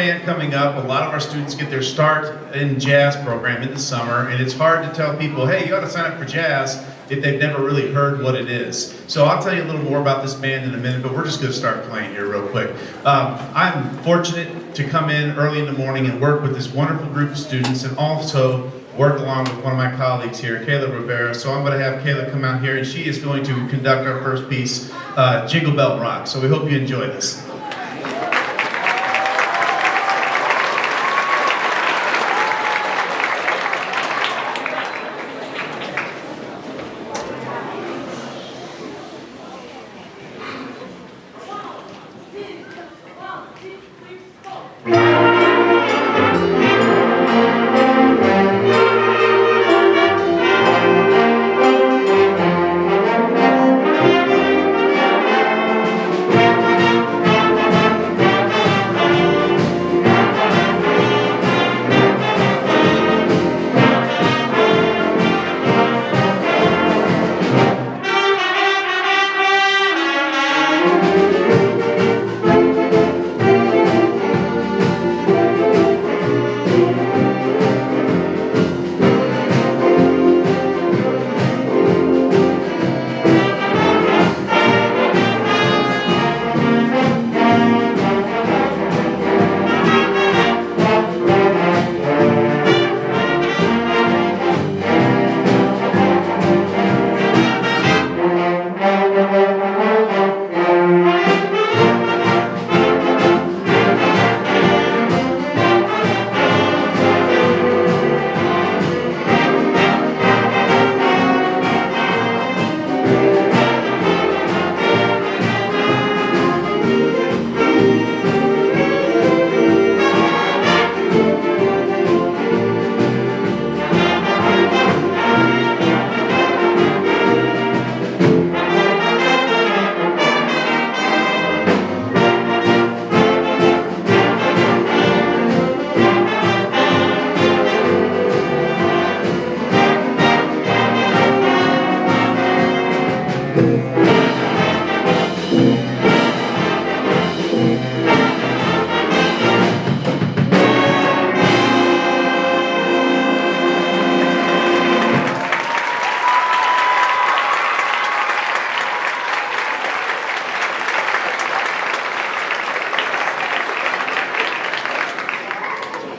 band coming up. A lot of our students get their start in jazz program in the summer, and it's hard to tell people, hey, you ought to sign up for jazz if they've never really heard what it is. So I'll tell you a little more about this band in a minute, but we're just going to start playing here real quick. I'm fortunate to come in early in the morning and work with this wonderful group of students, and also work along with one of my colleagues here, Kayla Rivera. So I'm going to have Kayla come out here, and she is going to conduct our first piece, Jingle Bell Rock. So we hope you enjoy this.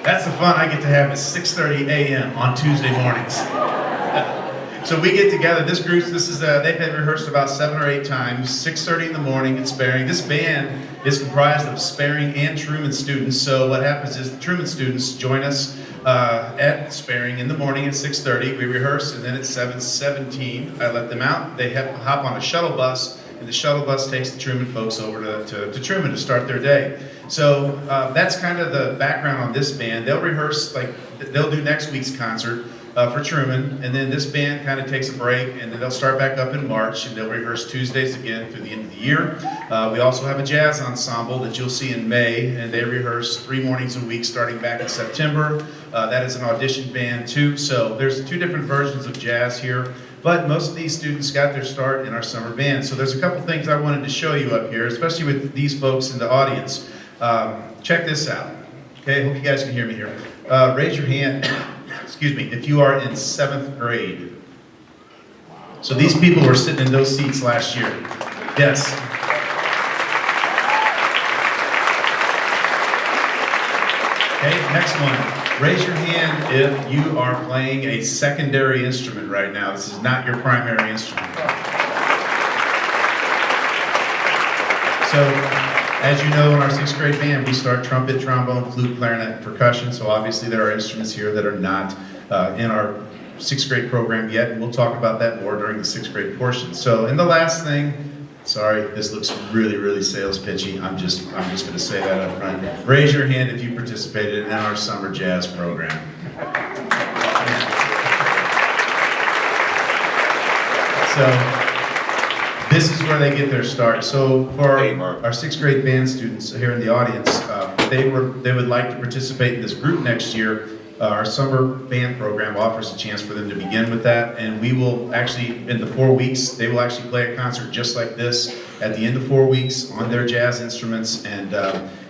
That's the fun I get to have at 6:30 a.m. on Tuesday mornings. So we get together, they've been rehearsed about 7 or 8 times, 6:30 in the morning at Sperreng. This band is comprised of Sperreng and Truman students. So what happens is the Truman students join us at Sperreng in the morning at 6:30. We rehearse, and then at 7:17, I let them out. They hop on a shuttle bus, and the shuttle bus takes the Truman folks over to Truman to start their day. So that's kind of the background on this band. They'll rehearse, they'll do next week's concert for Truman, and then this band kind of takes a break, and then they'll start back up in March, and they'll rehearse Tuesdays again through the end of the year. We also have a jazz ensemble that you'll see in May, and they rehearse 3 mornings a week starting back in September. That is an audition band too, so there's 2 different versions of jazz here. But most of these students got their start in our summer band. So there's a couple things I wanted to show you up here, especially with these folks in the audience. Check this out. Okay, hope you guys can hear me here. Raise your hand, excuse me, if you are in 7th grade. So these people were sitting in those seats last year. Yes. Okay, next one. Raise your hand if you are playing a secondary instrument right now. This is not your primary instrument. So, as you know, in our 6th grade band, we start trumpet, trombone, flute, clarinet, and percussion. So obviously there are instruments here that are not in our 6th grade program yet, and we'll talk about that more during the 6th grade portion. So, and the last thing, sorry, this looks really, really sales pitchy. I'm just going to say that up front. Raise your hand if you participated in our summer jazz program. So, this is where they get their start. So for our 6th grade band students here in the audience, they would like to participate in this group next year. Our summer band program offers a chance for them to begin with that, and we will actually, in the 4 weeks, they will actually play a concert just like this at the end of 4 weeks on their jazz instruments, and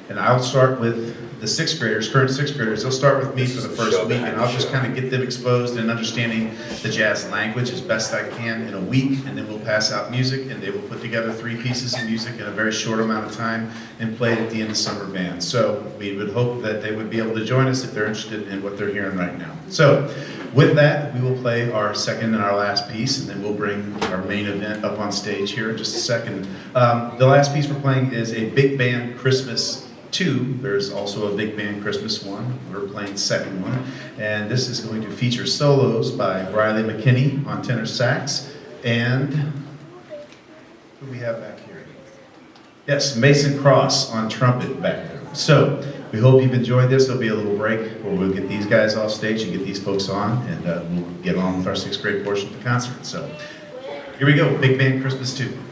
And I'll start with the sixth graders, current sixth graders. They'll start with me for the first week, and I'll just kind of get them exposed and understanding the jazz language as best I can in a week, and then we'll pass out music, and they will put together 3 pieces of music in a very short amount of time and play it at the end of summer band. So we would hope that they would be able to join us if they're interested in what they're hearing right now. So with that, we will play our second and our last piece, and then we'll bring our main event up on stage here in just a second. The last piece we're playing is a big band Christmas 2. There's also a big band Christmas 1. We're playing the second one. And this is going to feature solos by Riley McKinney on tenor sax. And who do we have back here? Yes, Mason Cross on trumpet back there. So we hope you've enjoyed this. There'll be a little break where we'll get these guys off stage and get these folks on, and we'll get on with our 6th grade portion of the concert. So here we go, Big Band Christmas 2.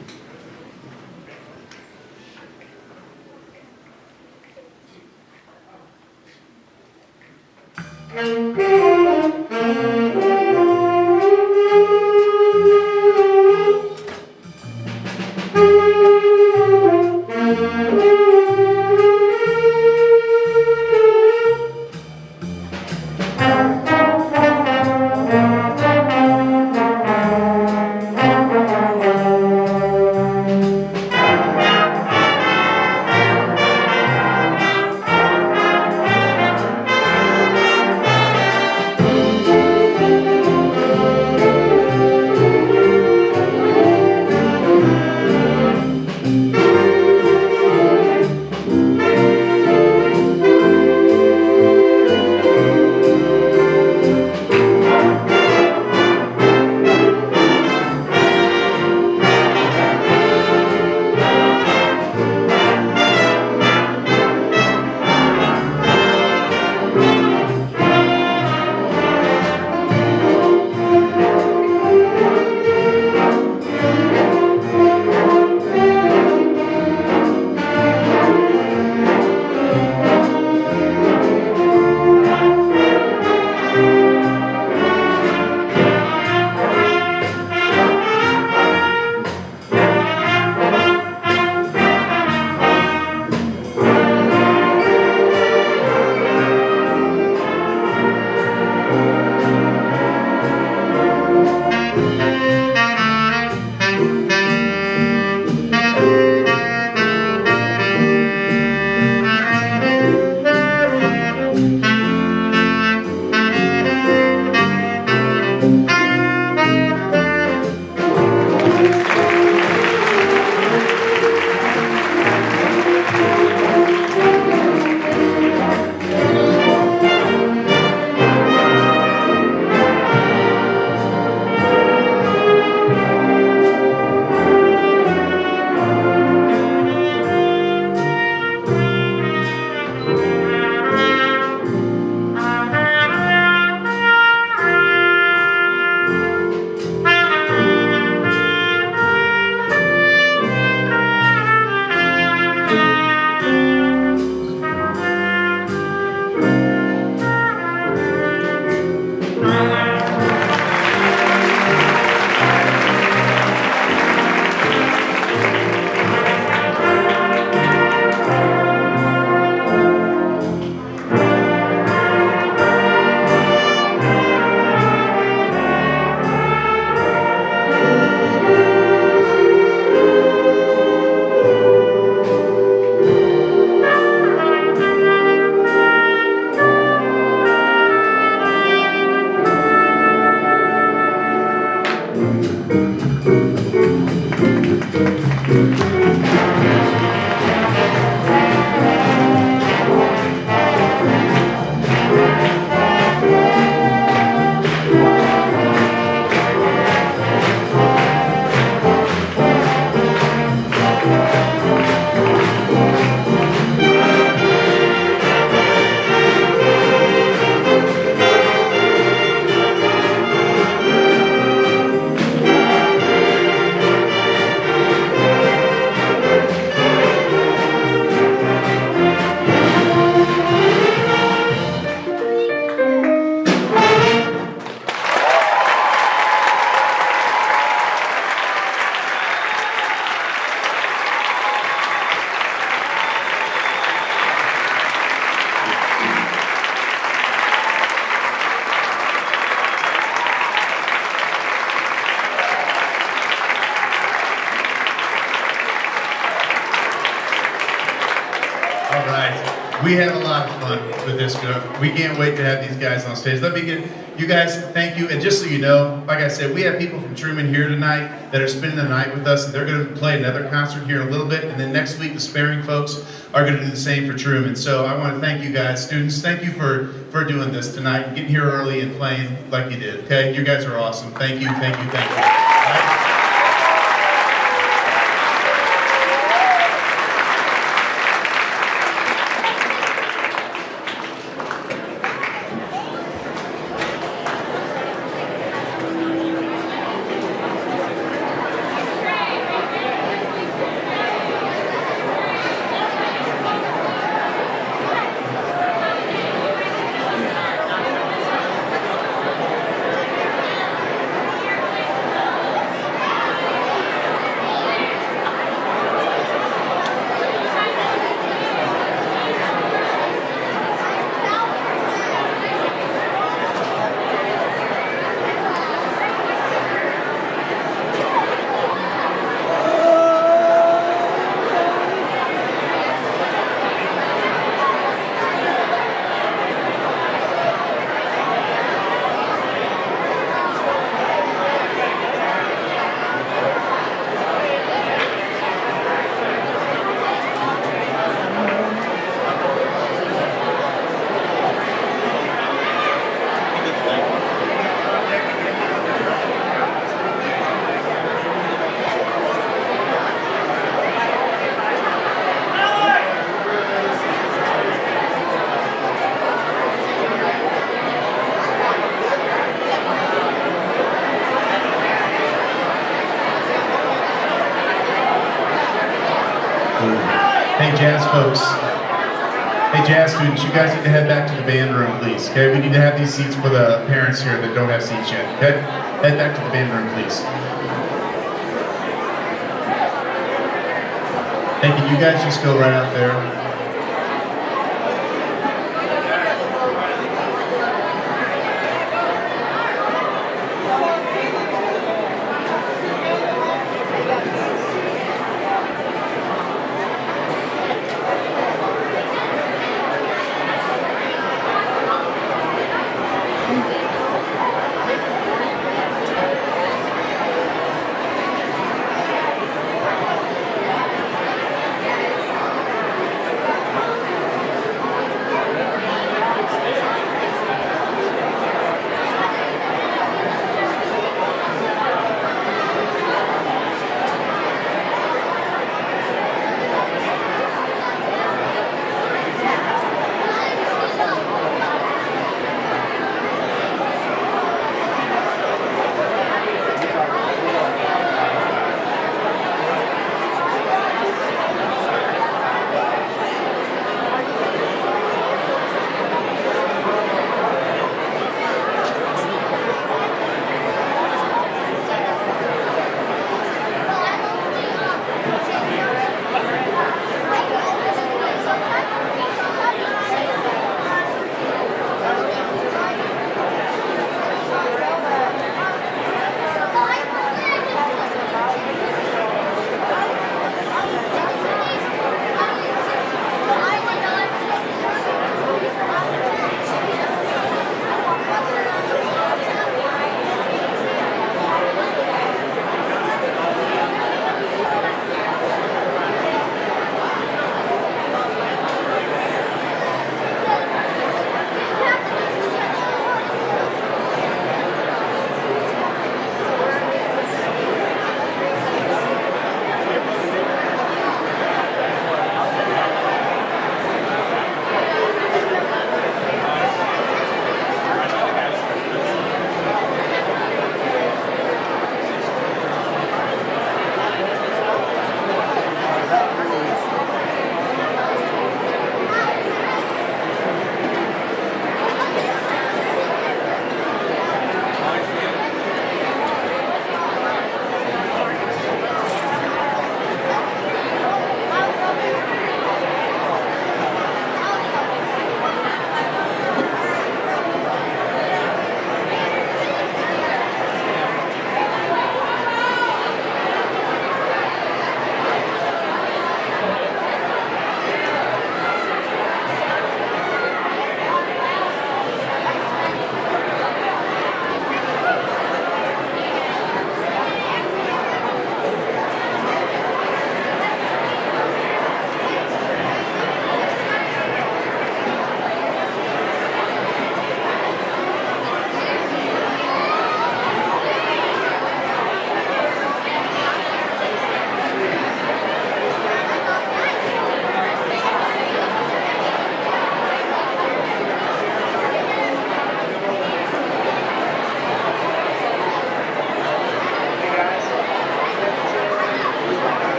We have a lot of fun with this group. We can't wait to have these guys on stage. Let me get, you guys, thank you. And just so you know, like I said, we have people from Truman here tonight that are spending the night with us, and they're going to play another concert here in a little bit. And then next week, the Sperreng folks are going to do the same for Truman. So I want to thank you guys, students. Thank you for doing this tonight, getting here early and playing like you did. Okay, you guys are awesome. Thank you, thank you, thank you. All right? Hey, jazz folks. Hey, jazz students, you guys need to head back to the band room, please. Okay, we need to have these seats for the parents here that don't have seats yet. Okay, head back to the band room, please. Hey, can you guys just go right out there?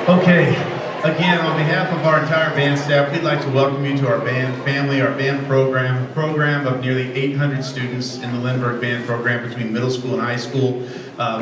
Okay, again, on behalf of our entire band staff, we'd like to welcome you to our band family, our band program, a program of nearly 800 students in the Lindbergh Band program between middle school and high school.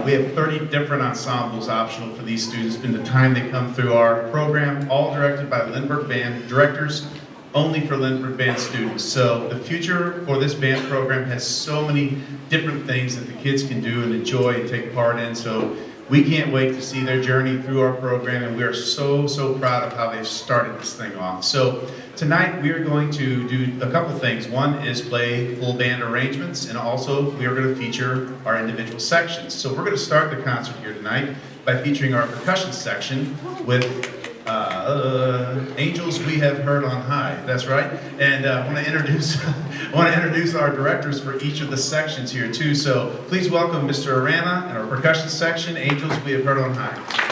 We have 30 different ensembles optional for these students in the time they come through our program, all directed by Lindbergh Band directors, only for Lindbergh Band students. So the future for this band program has so many different things that the kids can do and enjoy and take part in. So we can't wait to see their journey through our program, and we are so proud of how they've started this thing off. So tonight we are going to do a couple things. One is play full band arrangements, and also we are going to feature our individual sections. So we're going to start the concert here tonight by featuring our percussion section with Angels We Have Heard on High. That's right. And I want to introduce our directors for each of the sections here too. So please welcome Mr. Arana and our percussion section, Angels We Have Heard on High.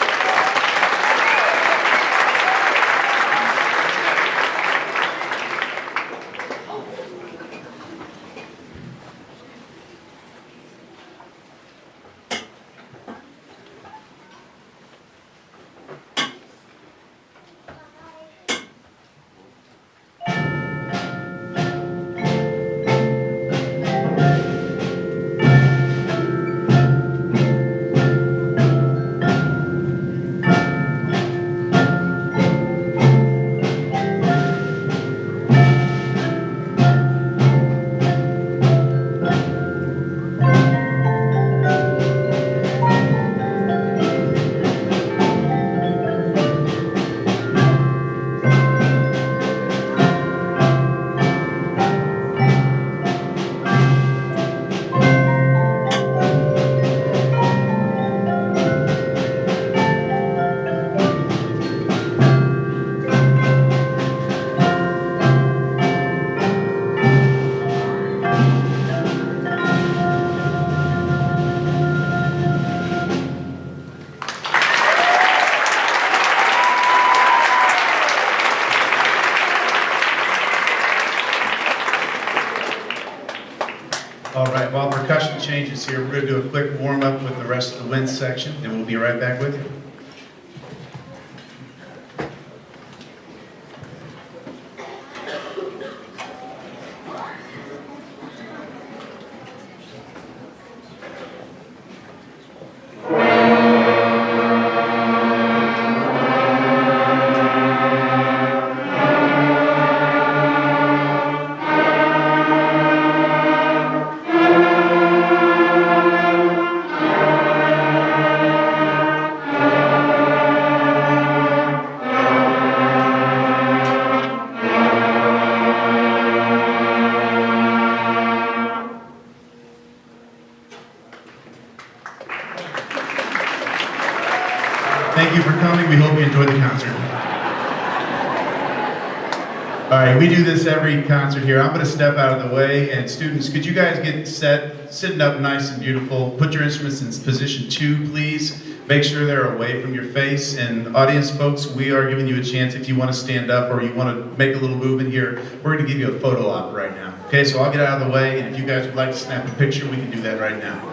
All right, while percussion changes here, we're going to do a quick warm-up with the rest of the wind section, and we'll be right back with you. Thank you for coming. We hope you enjoyed the concert. All right, we do this every concert here. I'm going to step out of the way, and students, could you guys get set, sitting up nice and beautiful? Put your instruments in position 2, please. Make sure they're away from your face. And audience folks, we are giving you a chance if you want to stand up or you want to make a little movement here. We're going to give you a photo op right now. Okay, so I'll get out of the way, and if you guys would like to snap a picture, we can do that right now.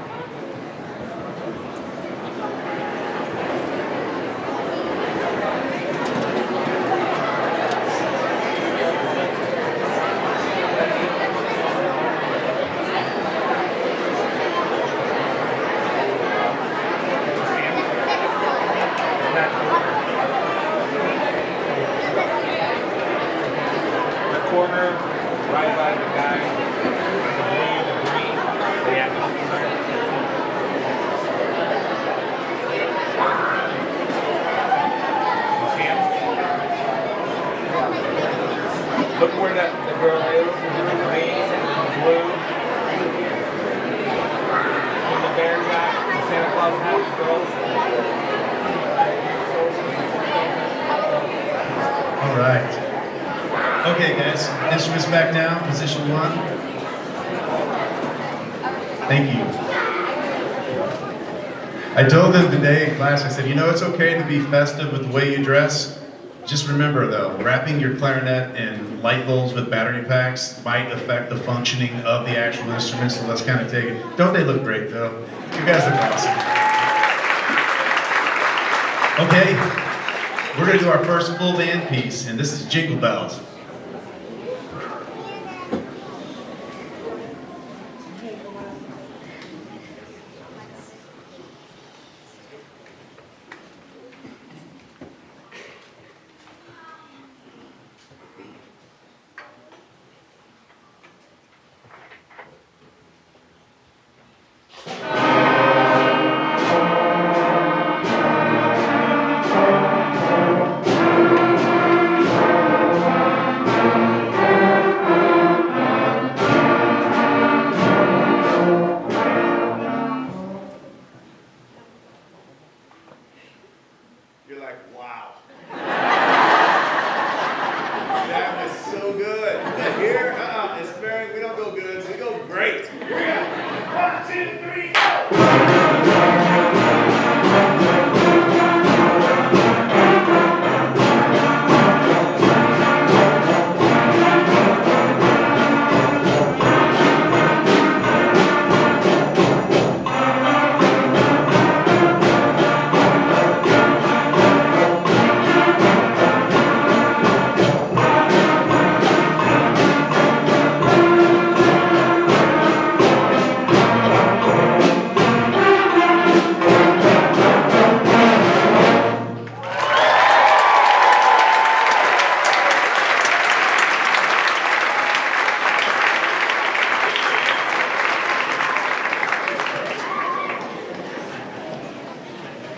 Corner, right by the guy, the green, the atmosphere. You see him? Look where the girl is, the green, the blue. And the bear guy, the Santa Claus hat, girls. All right. Okay, guys, instruments back down, position 1. Thank you. I told them today in class, I said, you know, it's okay to be festive with the way you dress. Just remember, though, wrapping your clarinet in light bulbs with battery packs might affect the functioning of the actual instruments, so let's kind of take it. Don't they look great, though? You guys look awesome. Okay. We're going to do our first full band piece, and this is Jingle Bells. You're like, wow. That was so good. Here, in Sperreng, we don't go good, we go great. Here we go. 1, 2, 3, go!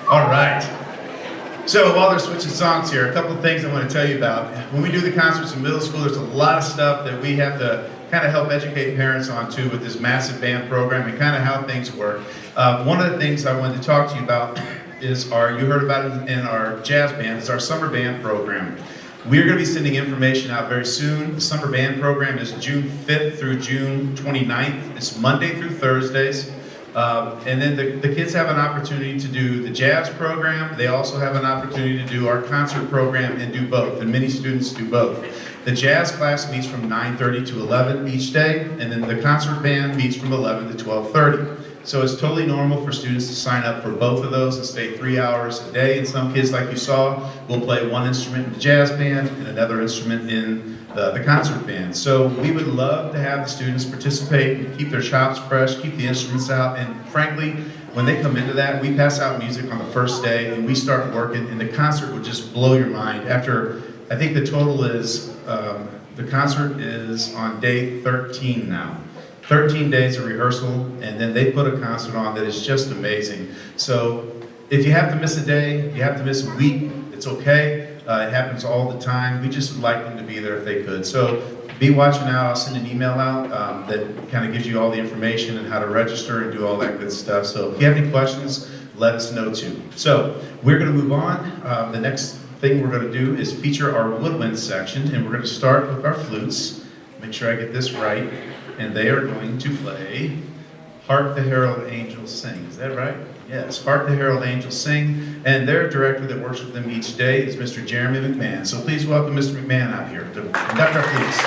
All right. So while they're switching songs here, a couple of things I want to tell you about. When we do the concerts in middle school, there's a lot of stuff that we have to kind of help educate parents on too with this massive band program and kind of how things work. One of the things I wanted to talk to you about is you heard about it in our jazz band, is our summer band program. We're going to be sending information out very soon. The summer band program is June 5th through June 29th. It's Monday through Thursdays. And then the kids have an opportunity to do the jazz program. They also have an opportunity to do our concert program and do both, and many students do both. The jazz class meets from 9:30 to 11 each day, and then the concert band meets from 11 to 12:30. So it's totally normal for students to sign up for both of those and stay 3 hours a day. And some kids, like you saw, will play one instrument in the jazz band and another instrument in the concert band. So we would love to have the students participate and keep their chops fresh, keep the instruments out, and frankly, when they come into that, we pass out music on the first day and we start working, and the concert would just blow your mind. After, I think the total is, the concert is on day 13 now. 13 days of rehearsal, and then they put a concert on that is just amazing. So if you have to miss a day, you have to miss a week, it's okay. It happens all the time. We just would like them to be there if they could. So be watching out. I'll send an email out that kind of gives you all the information and how to register and do all that good stuff. So if you have any questions, let us know too. So we're going to move on. The next thing we're going to do is feature our woodwind section, and we're going to start with our flutes. Make sure I get this right. And they are going to play Hark the Herald Angels Sing. Is that right? Yes, Hark the Herald Angels Sing. And their director that works with them each day is Mr. Jeremy McMahon. So please welcome Mr. McMahon out here to conduct our flutes.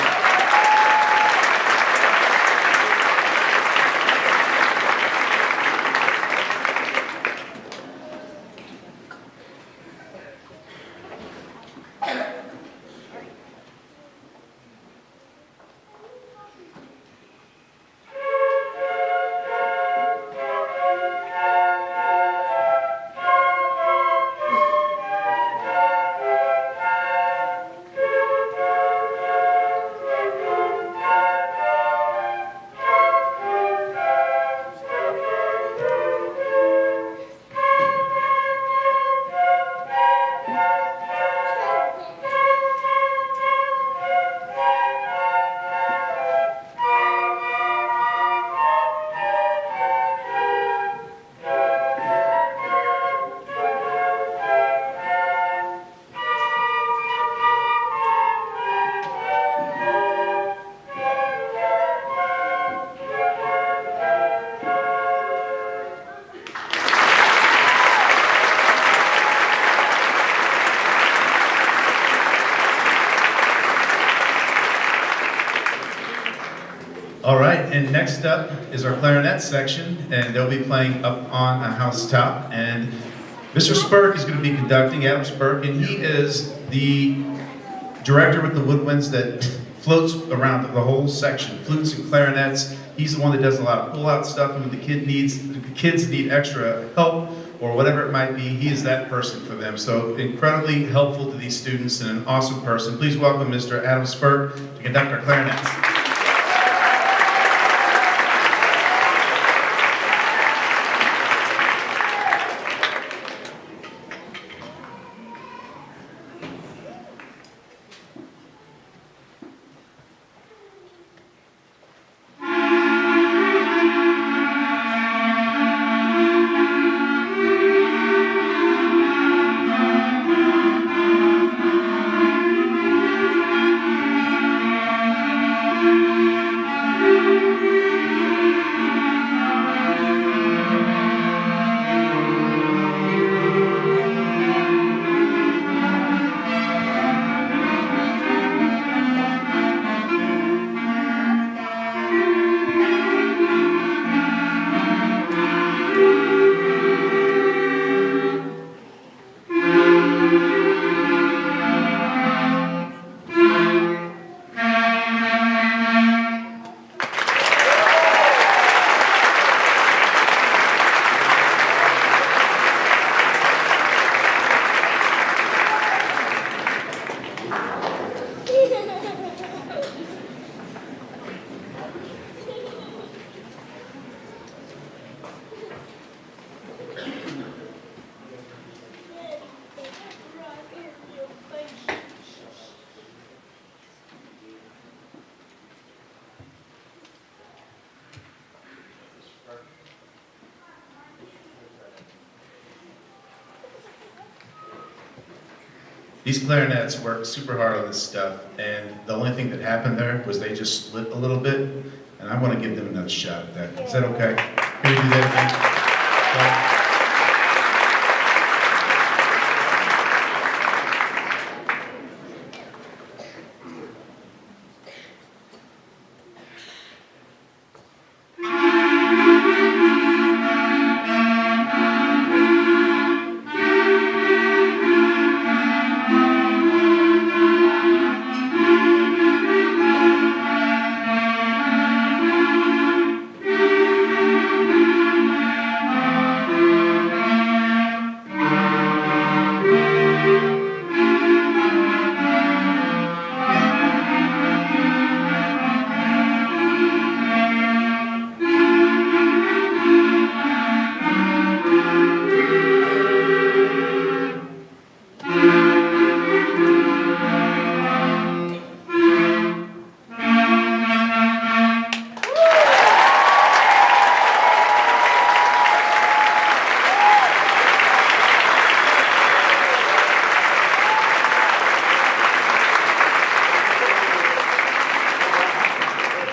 All right, and next up is our clarinet section, and they'll be playing up on a housetop. And Mr. Sperreng is going to be conducting, Adam Sperreng, and he is the director with the woodwinds that floats around the whole section, flutes and clarinets. He's the one that does a lot of pull-out stuff, and when the kids need extra help or whatever it might be, he is that person for them. So incredibly helpful to these students and an awesome person. Please welcome Mr. Adam Sperreng to conduct our clarinets. These clarinets worked super hard on this stuff, and the only thing that happened there was they just split a little bit, and I want to give them another shot at that. Is that okay? Can we do that again?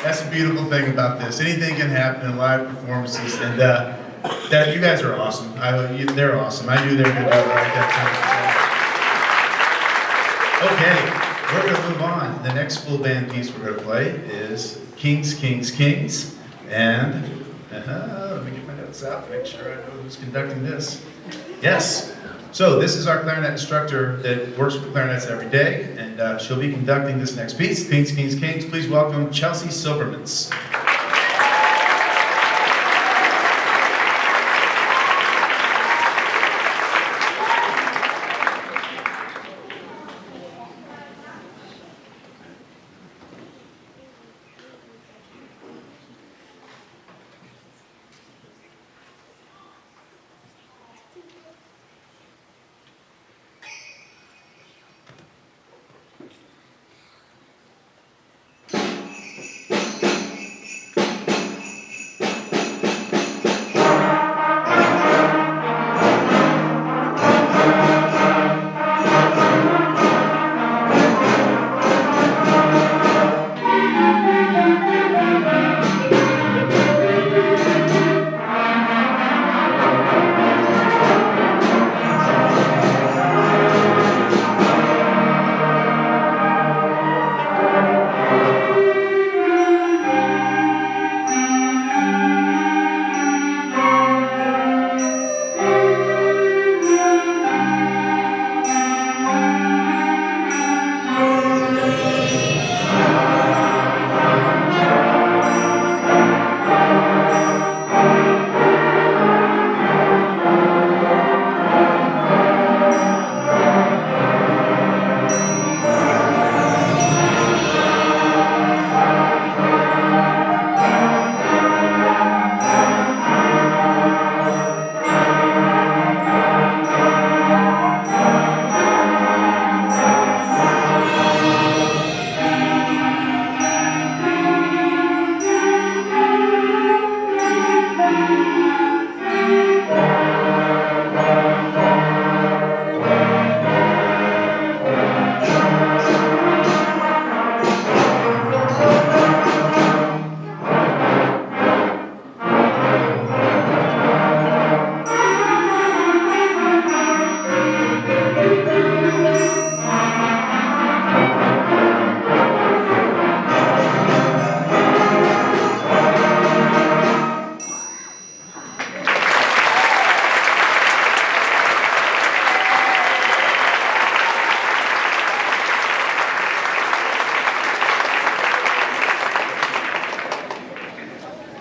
That's the beautiful thing about this. Anything can happen in live performances, and that you guys are awesome. They're awesome. I knew they were going to do it right that time. Okay, we're going to move on. The next full band piece we're going to play is Kings, Kings, Kings, and let me get my notes out, make sure I know who's conducting this. Yes. So this is our clarinet instructor that works with clarinets every day, and she'll be conducting this next piece, Kings, Kings, Kings. Please welcome Chelsea Silvermans.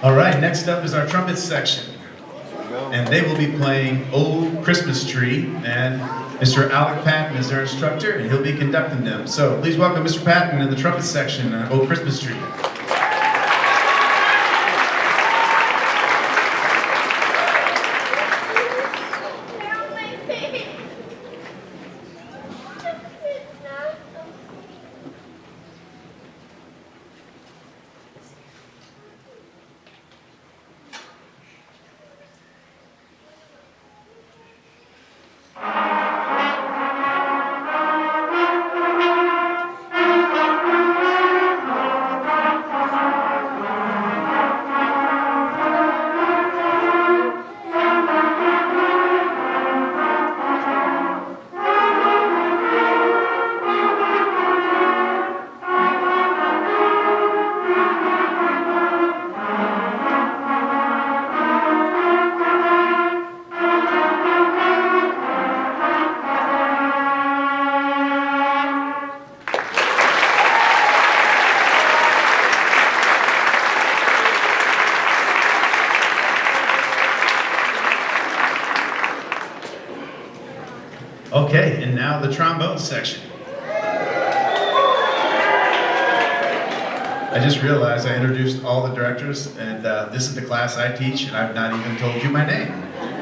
All right, next up is our trumpet section. And they will be playing Old Christmas Tree, and Mr. Alec Patton is their instructor, and he'll be conducting them. So please welcome Mr. Patton in the trumpet section, Old Christmas Tree. Okay, and now the trombone section. I just realized I introduced all the directors, and this is the class I teach, and I've not even told you my name.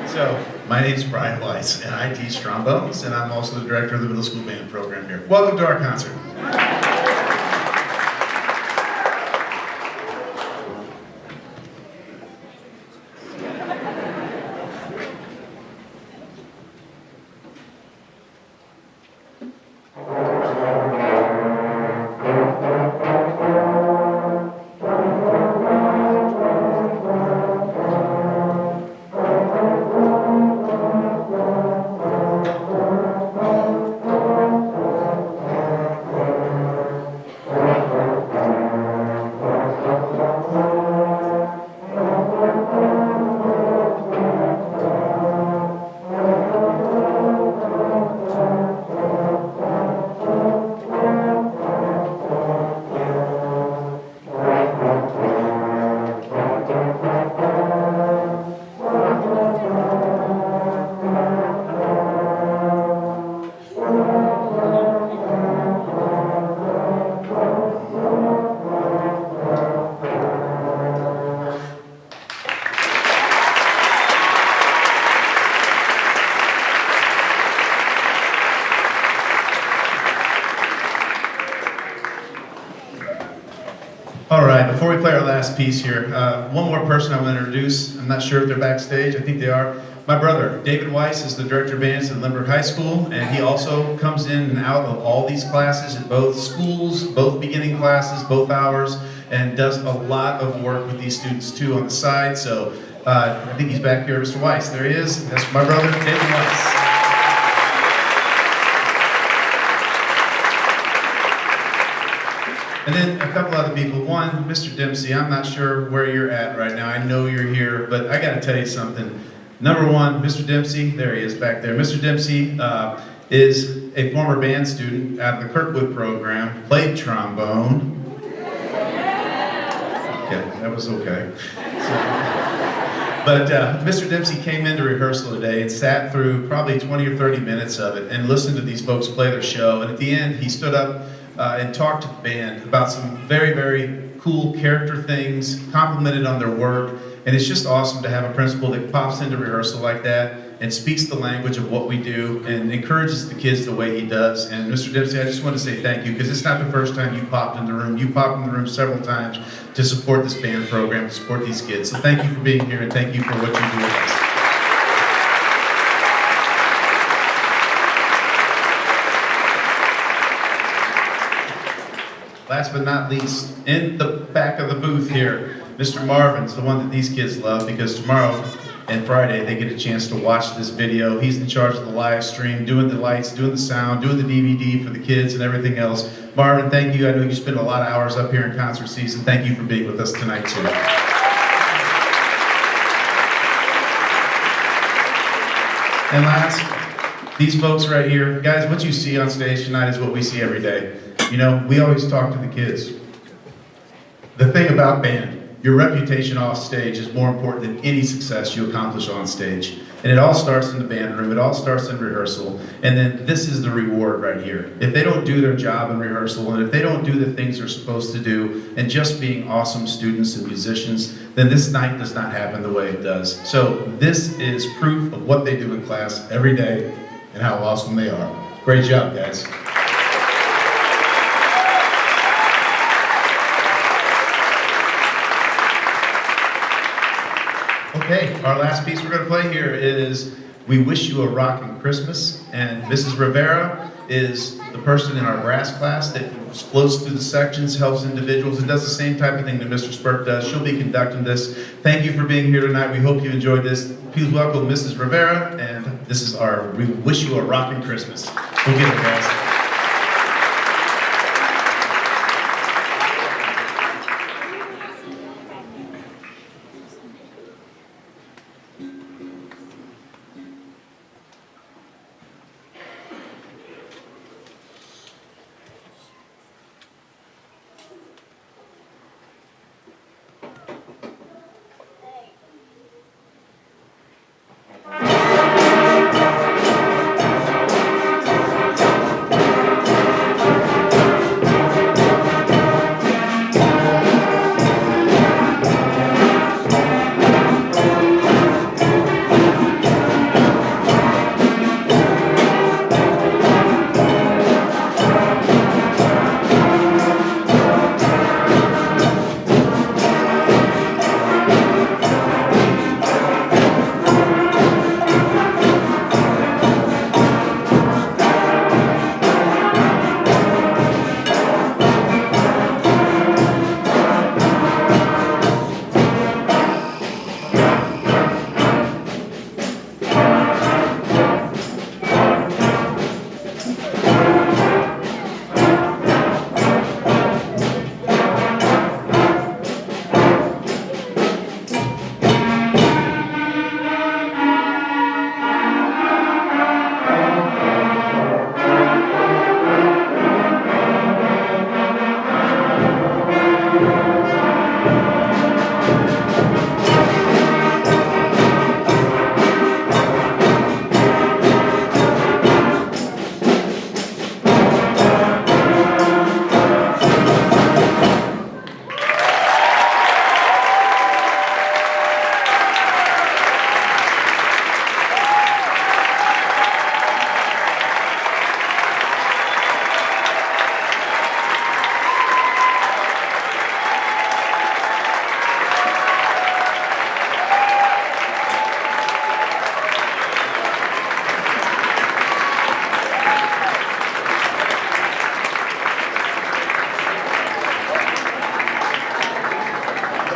So, my name's Brian Weiss, and I teach trombones, and I'm also the director of the middle school band program here. Welcome to our concert. All right, before we play our last piece here, one more person I want to introduce. I'm not sure if they're backstage. I think they are. My brother, David Weiss, is the director of bands at Lindbergh High School, and he also comes in and out of all these classes at both schools, both beginning classes, both hours, and does a lot of work with these students too on the side. So I think he's back here, Mr. Weiss. There he is. That's my brother, David Weiss. And then a couple other people. One, Mr. Dempsey, I'm not sure where you're at right now. I know you're here, but I got to tell you something. Number one, Mr. Dempsey, there he is back there. Mr. Dempsey is a former band student out of the Kirkwood program, played trombone. Yeah, that was okay. But Mr. Dempsey came into rehearsal today and sat through probably 20 or 30 minutes of it and listened to these folks play their show. And at the end, he stood up and talked to the band about some very, very cool character things, complimented on their work. And it's just awesome to have a principal that pops into rehearsal like that and speaks the language of what we do and encourages the kids the way he does. And Mr. Dempsey, I just want to say thank you, because it's not the first time you popped in the room. You popped in the room several times to support this band program, to support these kids. So thank you for being here, and thank you for what you do with us. Last but not least, in the back of the booth here, Mr. Marvin's the one that these kids love, because tomorrow and Friday they get a chance to watch this video. He's in charge of the live stream, doing the lights, doing the sound, doing the DVD for the kids and everything else. Marvin, thank you. I know you spend a lot of hours up here in concert season. Thank you for being with us tonight too. And last, these folks right here. Guys, what you see on stage tonight is what we see every day. You know, we always talk to the kids. The thing about band, your reputation off stage is more important than any success you accomplish on stage. And it all starts in the band room, it all starts in rehearsal, and then this is the reward right here. If they don't do their job in rehearsal, and if they don't do the things they're supposed to do, and just being awesome students and musicians, then this night does not happen the way it does. So this is proof of what they do in class every day, and how awesome they are. Great job, guys. Okay, our last piece we're going to play here is We Wish You a Rockin' Christmas. And Mrs. Rivera is the person in our brass class that flows through the sections, helps individuals, and does the same type of thing that Mr. Sperk does. She'll be conducting this. Thank you for being here tonight. We hope you enjoyed this. Please welcome Mrs. Rivera, and this is our We Wish You a Rockin' Christmas. We'll get it, guys.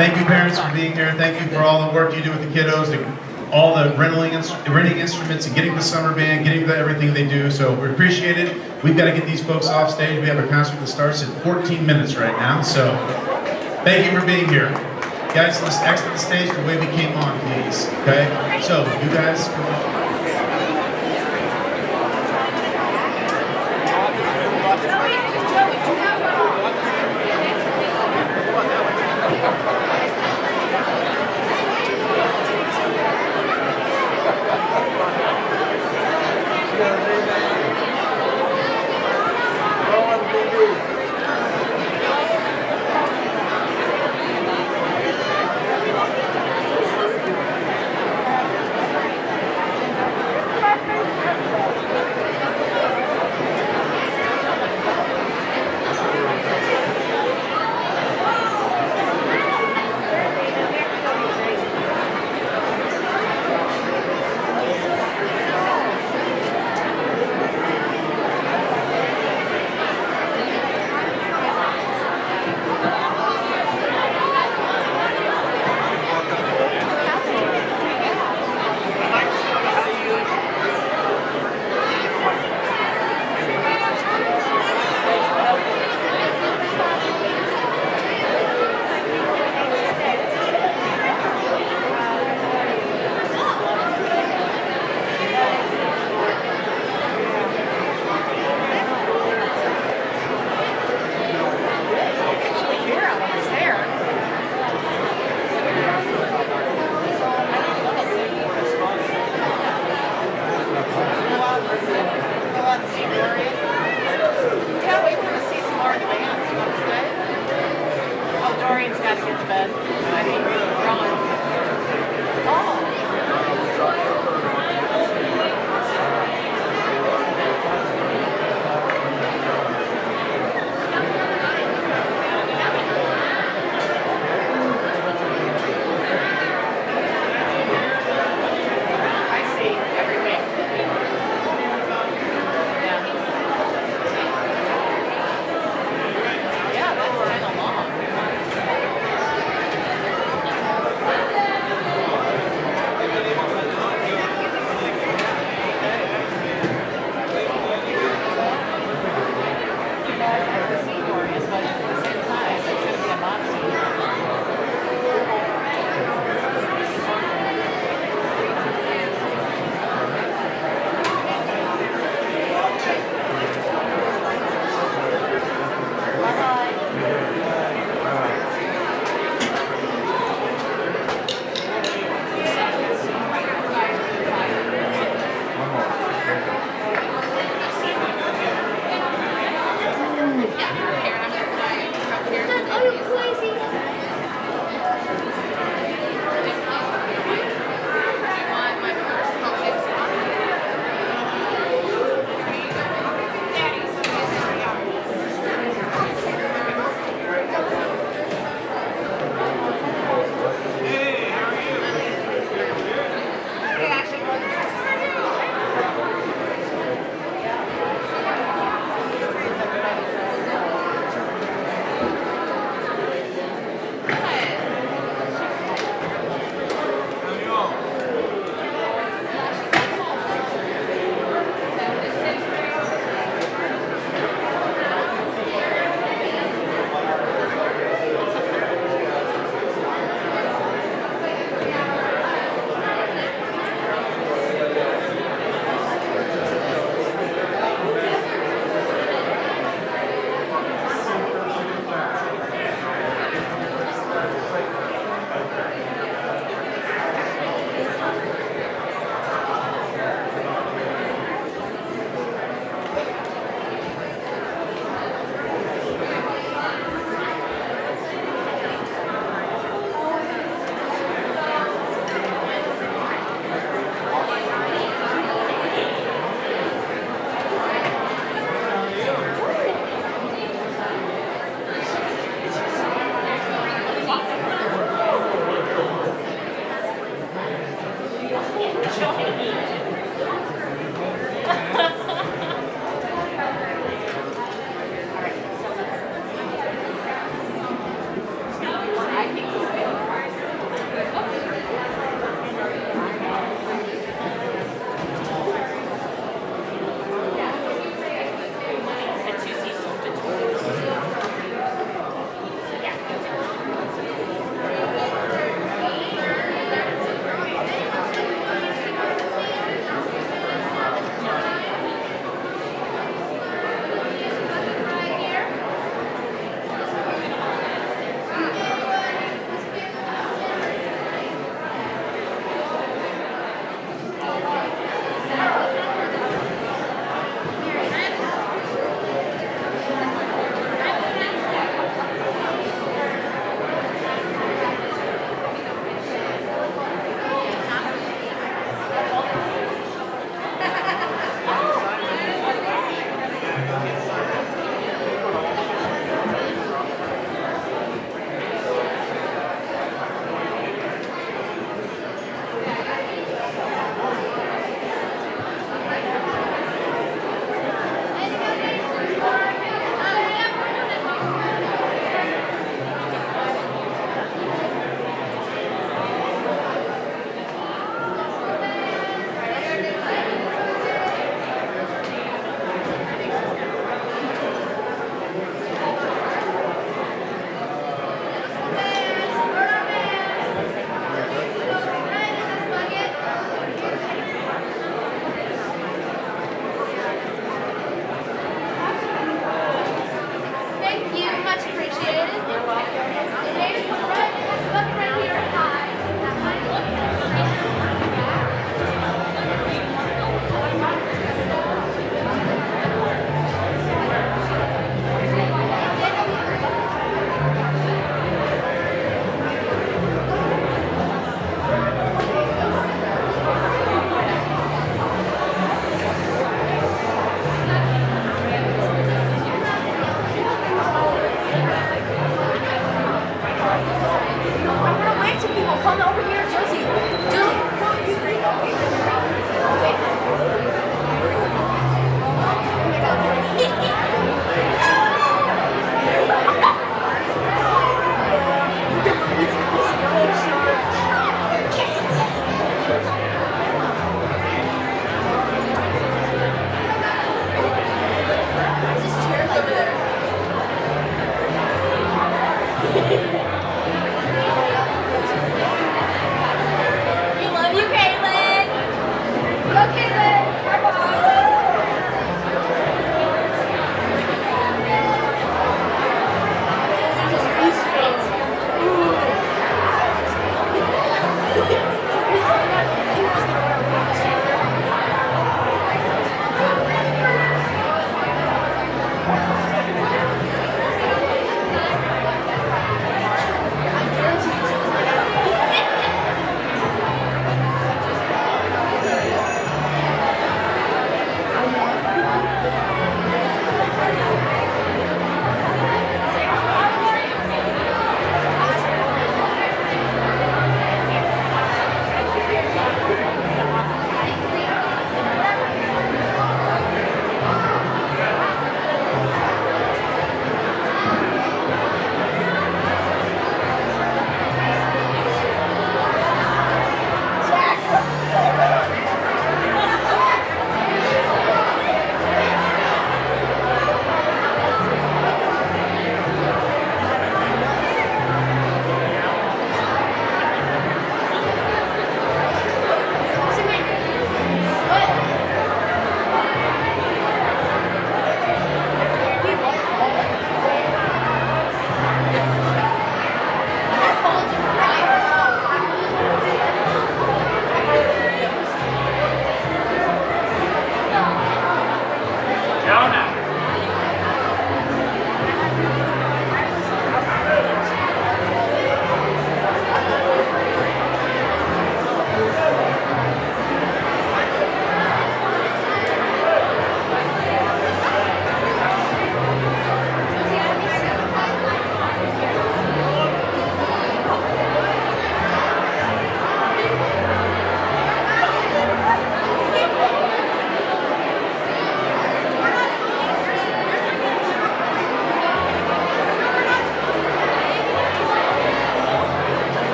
Thank you, parents, for being here. Thank you for all the work you do with the kiddos, all the renting instruments, and getting the summer band, getting the everything they do. So we appreciate it. We've got to get these folks off stage. We have a concert that starts in 14 minutes right now. So thank you for being here. Guys, let's exit the stage the way we came on, please. Okay? So you guys come on.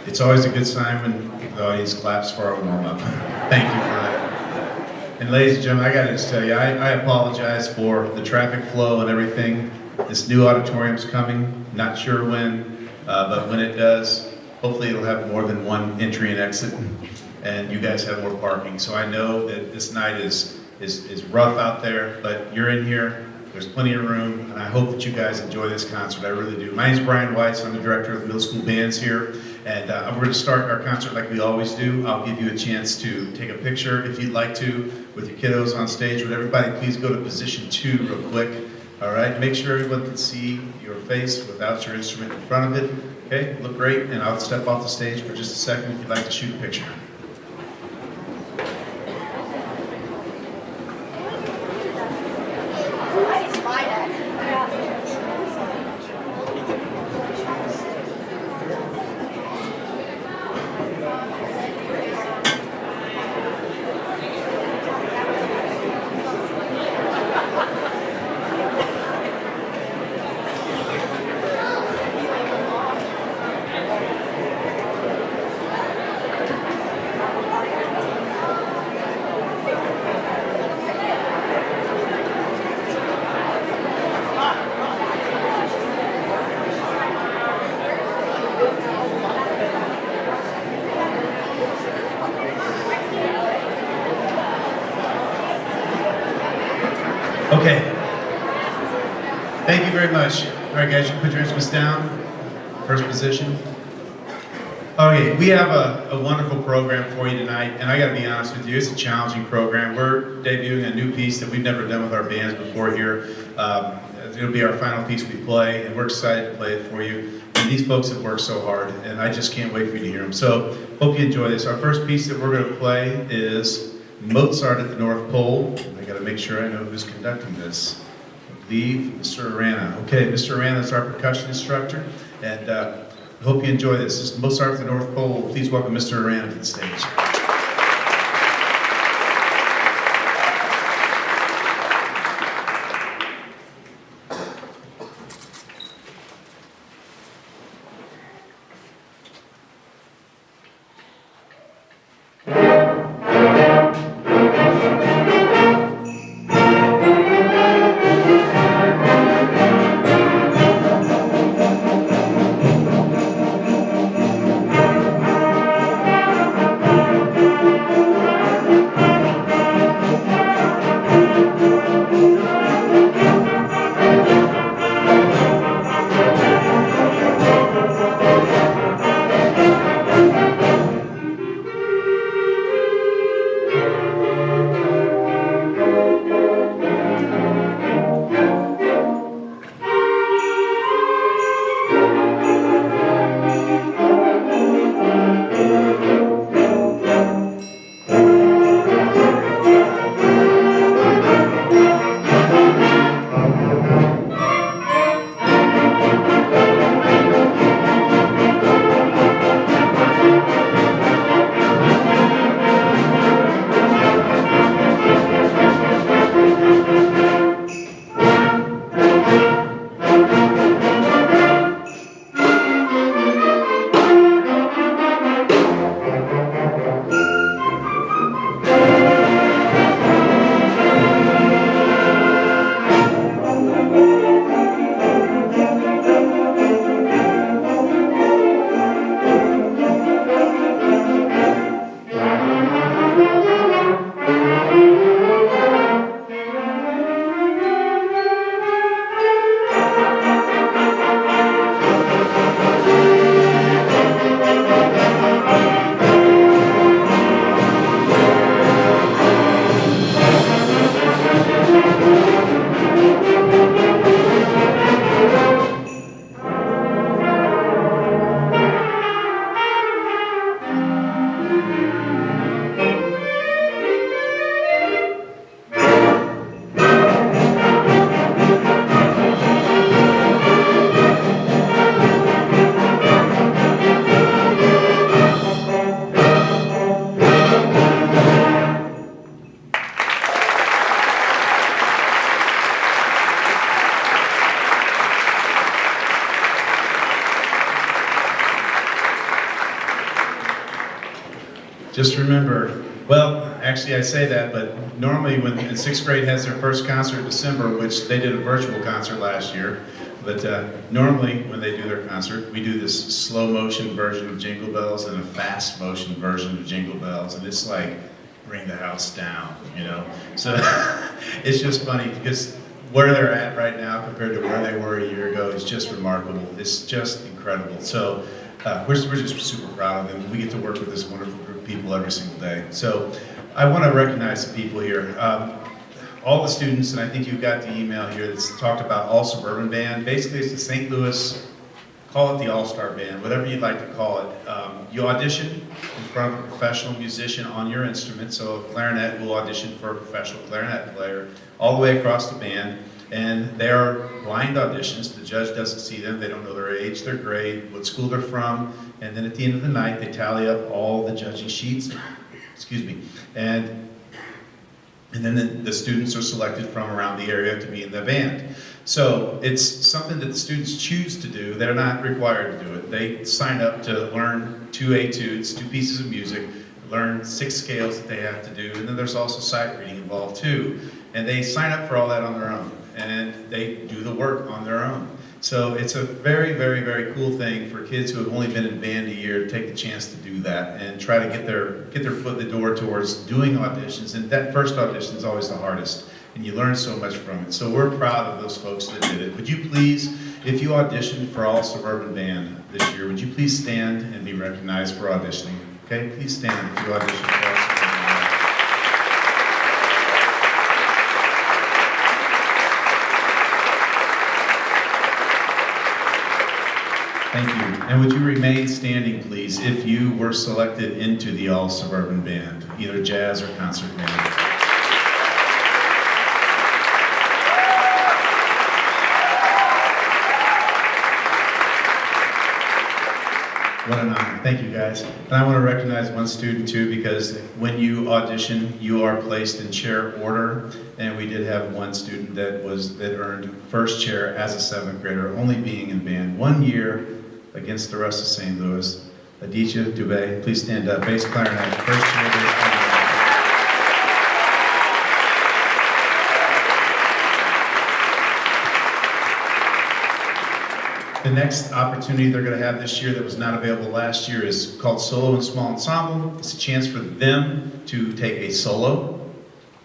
It's always a good sign when the audience claps for our warm-up. Thank you for that. And ladies and gentlemen, I gotta just tell you, I apologize for the traffic flow and everything. This new auditorium's coming, not sure when, but when it does, hopefully it'll have more than one entry and exit, and you guys have more parking. So I know that this night is rough out there, but you're in here, there's plenty of room, and I hope that you guys enjoy this concert. I really do. My name's Brian Weiss, I'm the director of the middle school bands here, and we're gonna start our concert like we always do. I'll give you a chance to take a picture if you'd like to with your kiddos on stage. Would everybody please go to position 2 real quick? All right, make sure everyone can see your face without your instrument in front of it. Okay, look great, and I'll step off the stage for just a second if you'd like to shoot a picture. Okay. Thank you very much. All right, guys, you can put your instruments down. First position. Okay, we have a wonderful program for you tonight, and I gotta be honest with you, it's a challenging program. We're debuting a new piece that we've never done with our bands before here. It'll be our final piece we play, and we're excited to play it for you. And these folks have worked so hard, and I just can't wait for you to hear them. So, hope you enjoy this. Our first piece that we're gonna play is Mozart at the North Pole. I gotta make sure I know who's conducting this. I believe Mr. Arana. Okay, Mr. Arana is our percussion instructor, and hope you enjoy this. This is Mozart at the North Pole. Please welcome Mr. Arana to the stage. Just remember, well, actually I say that, but normally when in sixth grade has their first concert in December, which they did a virtual concert last year, but normally when they do their concert, we do this slow motion version of Jingle Bells and a fast motion version of Jingle Bells, and it's like, bring the house down, you know? So it's just funny because where they're at right now compared to where they were a year ago is just remarkable. It's just incredible. So we're just super proud of them. We get to work with this wonderful group of people every single day. So I want to recognize the people here. All the students, and I think you got the email here that's talked about All Suburban Band. Basically, it's the St. Louis, call it the All-Star Band, whatever you'd like to call it. You audition in front of a professional musician on your instrument. So a clarinet will audition for a professional clarinet player all the way across the band. And they are blind auditions. The judge doesn't see them. They don't know their age, their grade, what school they're from. And then at the end of the night, they tally up all the judging sheets. Excuse me. And then the students are selected from around the area to be in the band. So it's something that the students choose to do. They're not required to do it. They sign up to learn 2 etudes, 2 pieces of music, learn 6 scales that they have to do, and then there's also sight reading involved too. And they sign up for all that on their own, and they do the work on their own. So it's a very, very, very cool thing for kids who have only been in band a year to take the chance to do that and try to get their foot in the door towards doing auditions. And that first audition is always the hardest, and you learn so much from it. So we're proud of those folks that did it. Would you please, if you auditioned for All Suburban Band this year, would you please stand and be recognized for auditioning? Okay, please stand if you auditioned for All Suburban Band. Thank you. And would you remain standing, please, if you were selected into the All Suburban Band, either jazz or concert band? What an honor. Thank you, guys. And I want to recognize one student, too, because when you audition, you are placed in chair order. And we did have one student that earned first chair as a 7th grader, only being in band 1 year against the rest of St. Louis. Aditya Dubé, please stand up. Bass clarinet, first chair bass clarinet. The next opportunity they're going to have this year that was not available last year is called Solo and Small Ensemble. It's a chance for them to take a solo,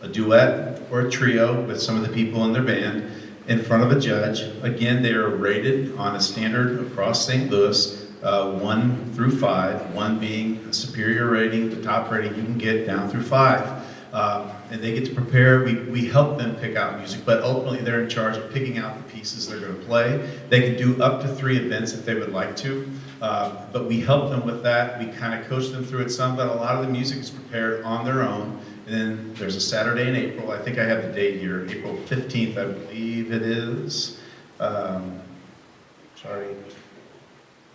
a duet, or a trio with some of the people in their band in front of a judge. Again, they are rated on a standard across St. Louis, 1 through 5, 1 being a superior rating, the top rating you can get, down through 5. And they get to prepare. We help them pick out music, but ultimately they're in charge of picking out the pieces they're going to play. They can do up to 3 events if they would like to, but we help them with that. We kind of coach them through it some, but a lot of the music is prepared on their own. And then there's a Saturday in April. I think I have the date here, April 15th, I believe it is. Sorry.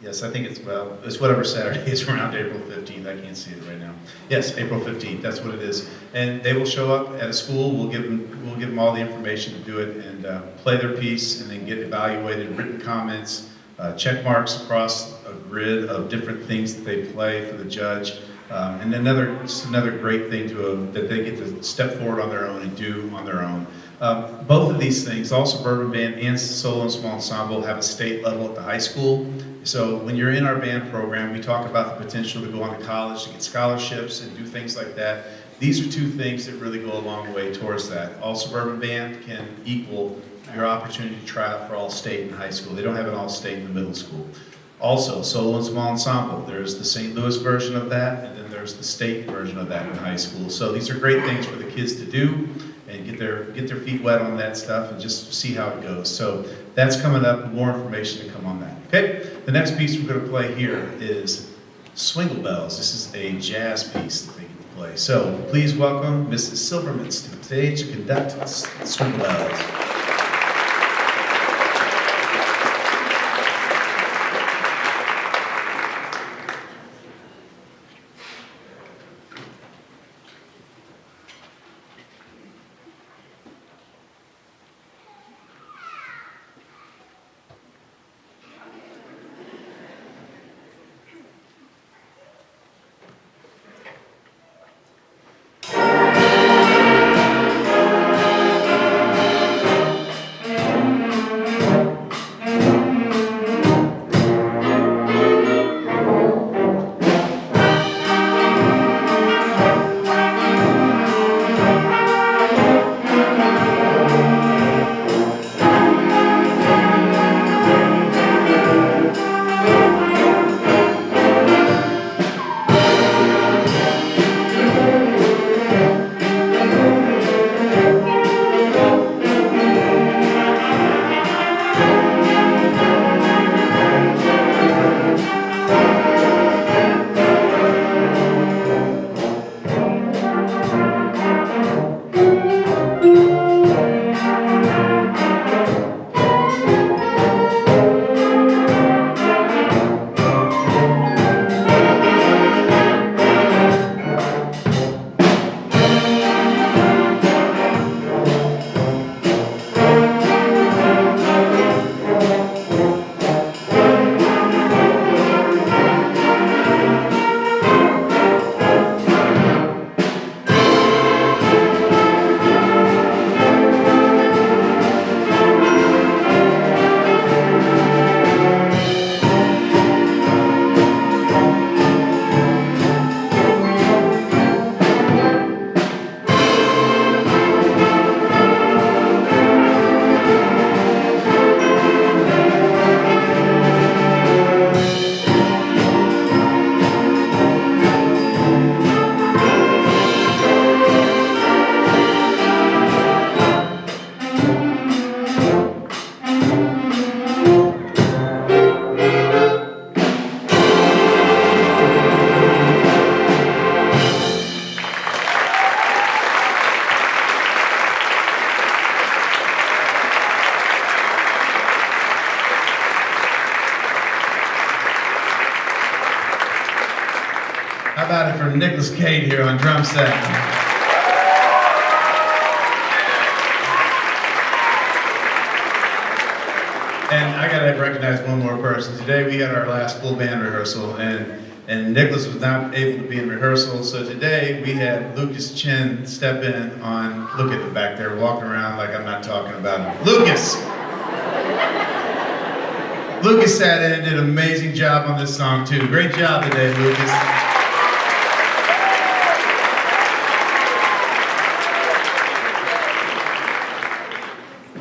Yes, I think it's whatever Saturday is around April 15th. I can't see it right now. Yes, April 15th, that's what it is. And they will show up at a school. We'll give them all the information to do it and play their piece and then get evaluated, written comments, check marks across a grid of different things that they play for the judge. And just another great thing that they get to step forward on their own and do on their own. Both of these things, All Suburban Band and Solo and Small Ensemble, have a state level at the high school. So when you're in our band program, we talk about the potential to go on to college, to get scholarships and do things like that. These are 2 things that really go a long way towards that. All Suburban Band can equal your opportunity to try out for All-State in high school. They don't have an All-State in the middle school. Also, Solo and Small Ensemble, there's the St. Louis version of that, and then there's the state version of that in high school. So these are great things for the kids to do and get their feet wet on that stuff and just see how it goes. So that's coming up, more information to come on that. Okay, the next piece we're going to play here is Swingle Bells. This is a jazz piece that they get to play. So please welcome Mrs. Silvermans to the stage to conduct Swingle Bells. about it for Nicholas Cade here on drum set? And I gotta recognize one more person. Today we had our last full band rehearsal, and Nicholas was not able to be in rehearsal, so today we had Lucas Chin step in on, look at him back there walking around like I'm not talking about him. Lucas! Lucas sat in and did an amazing job on this song too. Great job today, Lucas.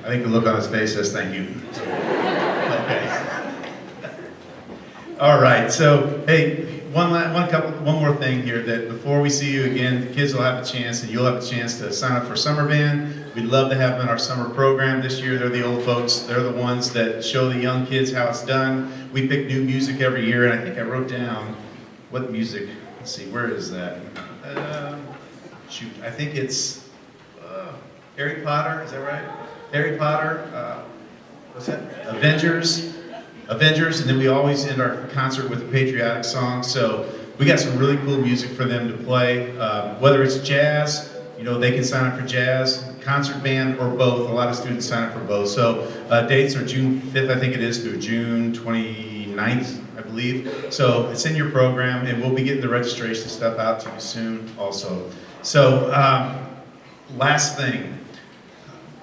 I think the look on his face says thank you. Okay. All right, so hey, one more thing here, that before we see you again, the kids will have a chance and you'll have a chance to sign up for summer band. We'd love to have them in our summer program this year. They're the old folks. They're the ones that show the young kids how it's done. We pick new music every year, and I think I wrote down what music. Let's see, where is that? Shoot, I think it's Harry Potter. Is that right? Harry Potter. What's that? Avengers, and then we always end our concert with a patriotic song. So we got some really cool music for them to play. Whether it's jazz, you know, they can sign up for jazz, concert band, or both. A lot of students sign up for both. So dates are June 5th, I think it is, through June 29th, I believe. So it's in your program, and we'll be getting the registration stuff out to you soon also. So last thing,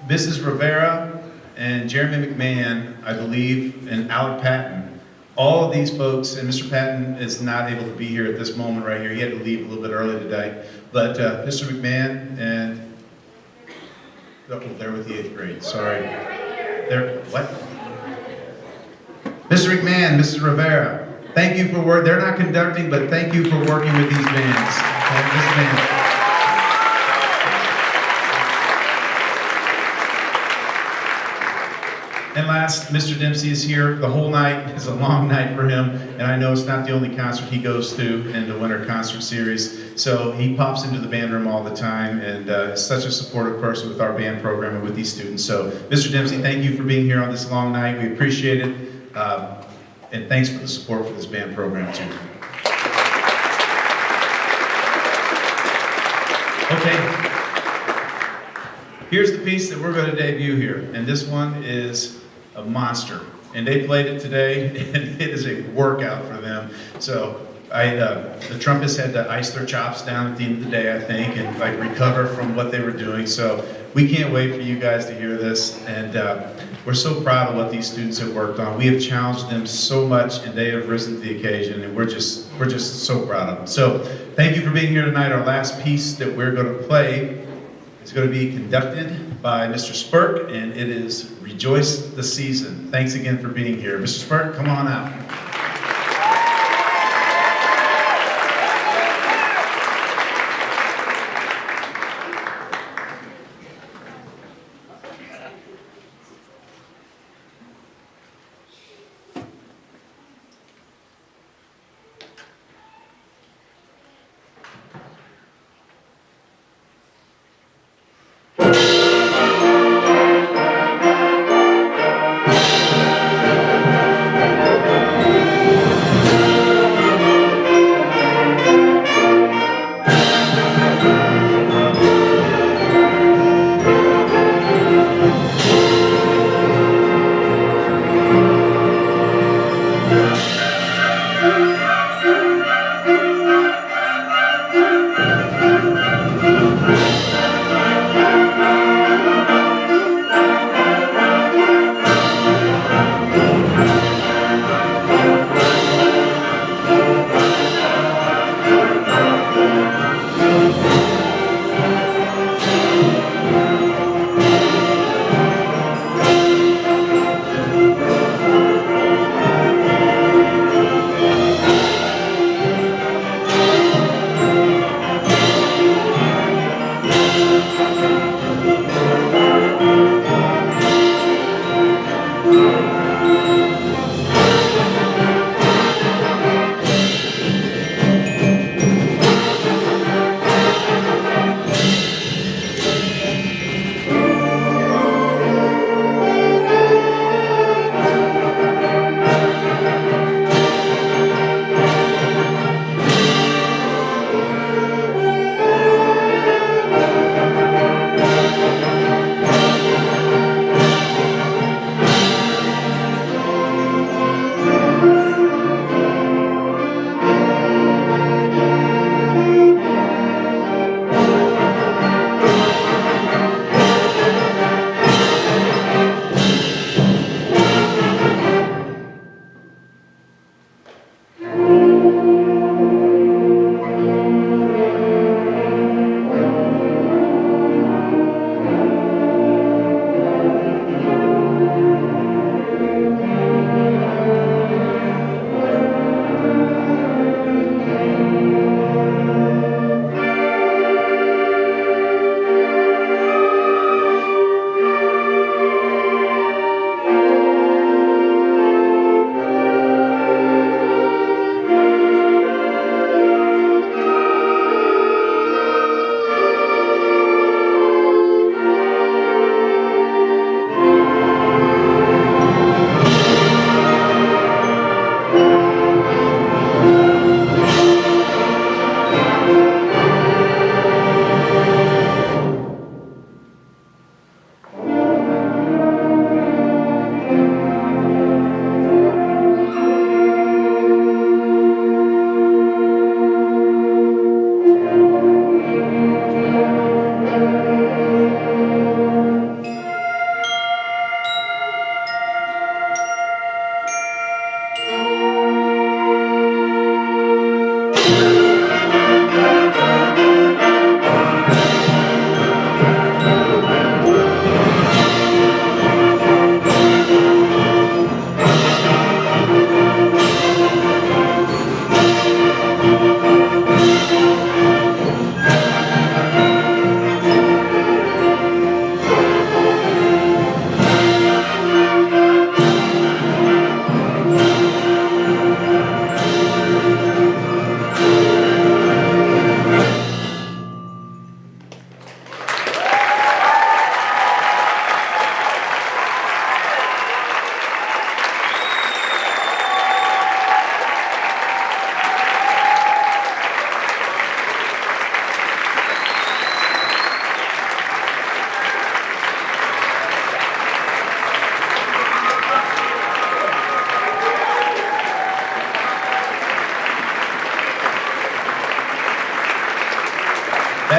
Mrs. Rivera and Jeremy McMahon, I believe, and Alec Patton, all of these folks, and Mr. Patton is not able to be here at this moment right here. He had to leave a little bit early today. But Mr. McMahon and, oh, they're with the 8th grade, sorry. They're, what? Mr. McMahon, Mrs. Rivera, thank you for work. They're not conducting, but thank you for working with these bands. Okay, this band. And last, Mr. Dempsey is here. The whole night is a long night for him, and I know it's not the only concert he goes to in the winter concert series. So he pops into the band room all the time, and is such a supportive person with our band program and with these students. So, Mr. Dempsey, thank you for being here on this long night. We appreciate it, and thanks for the support for this band program too. Okay. Here's the piece that we're going to debut here, and this one is a monster. And they played it today, and it is a workout for them. So the trumpets had to ice their chops down at the end of the day, I think, and like recover from what they were doing. So we can't wait for you guys to hear this, and we're so proud of what these students have worked on. We have challenged them so much, and they have risen to the occasion, and we're just so proud of them. So thank you for being here tonight. Our last piece that we're going to play is going to be conducted by Mr. Sperreng, and it is Rejoice the Season. Thanks again for being here. Mr. Sperreng, come on out.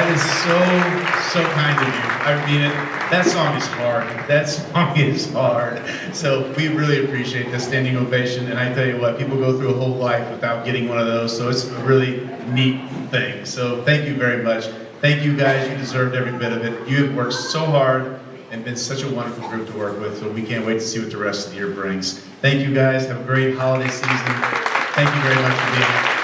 That is so kind of you. I mean it. That song is hard. That song is hard. So we really appreciate the standing ovation. And I tell you what, people go through a whole life without getting one of those. So it's a really neat thing. So thank you very much. Thank you guys. You deserved every bit of it. You have worked so hard and been such a wonderful group to work with. So we can't wait to see what the rest of the year brings. Thank you guys. Have a great holiday season. Thank you very much for being here.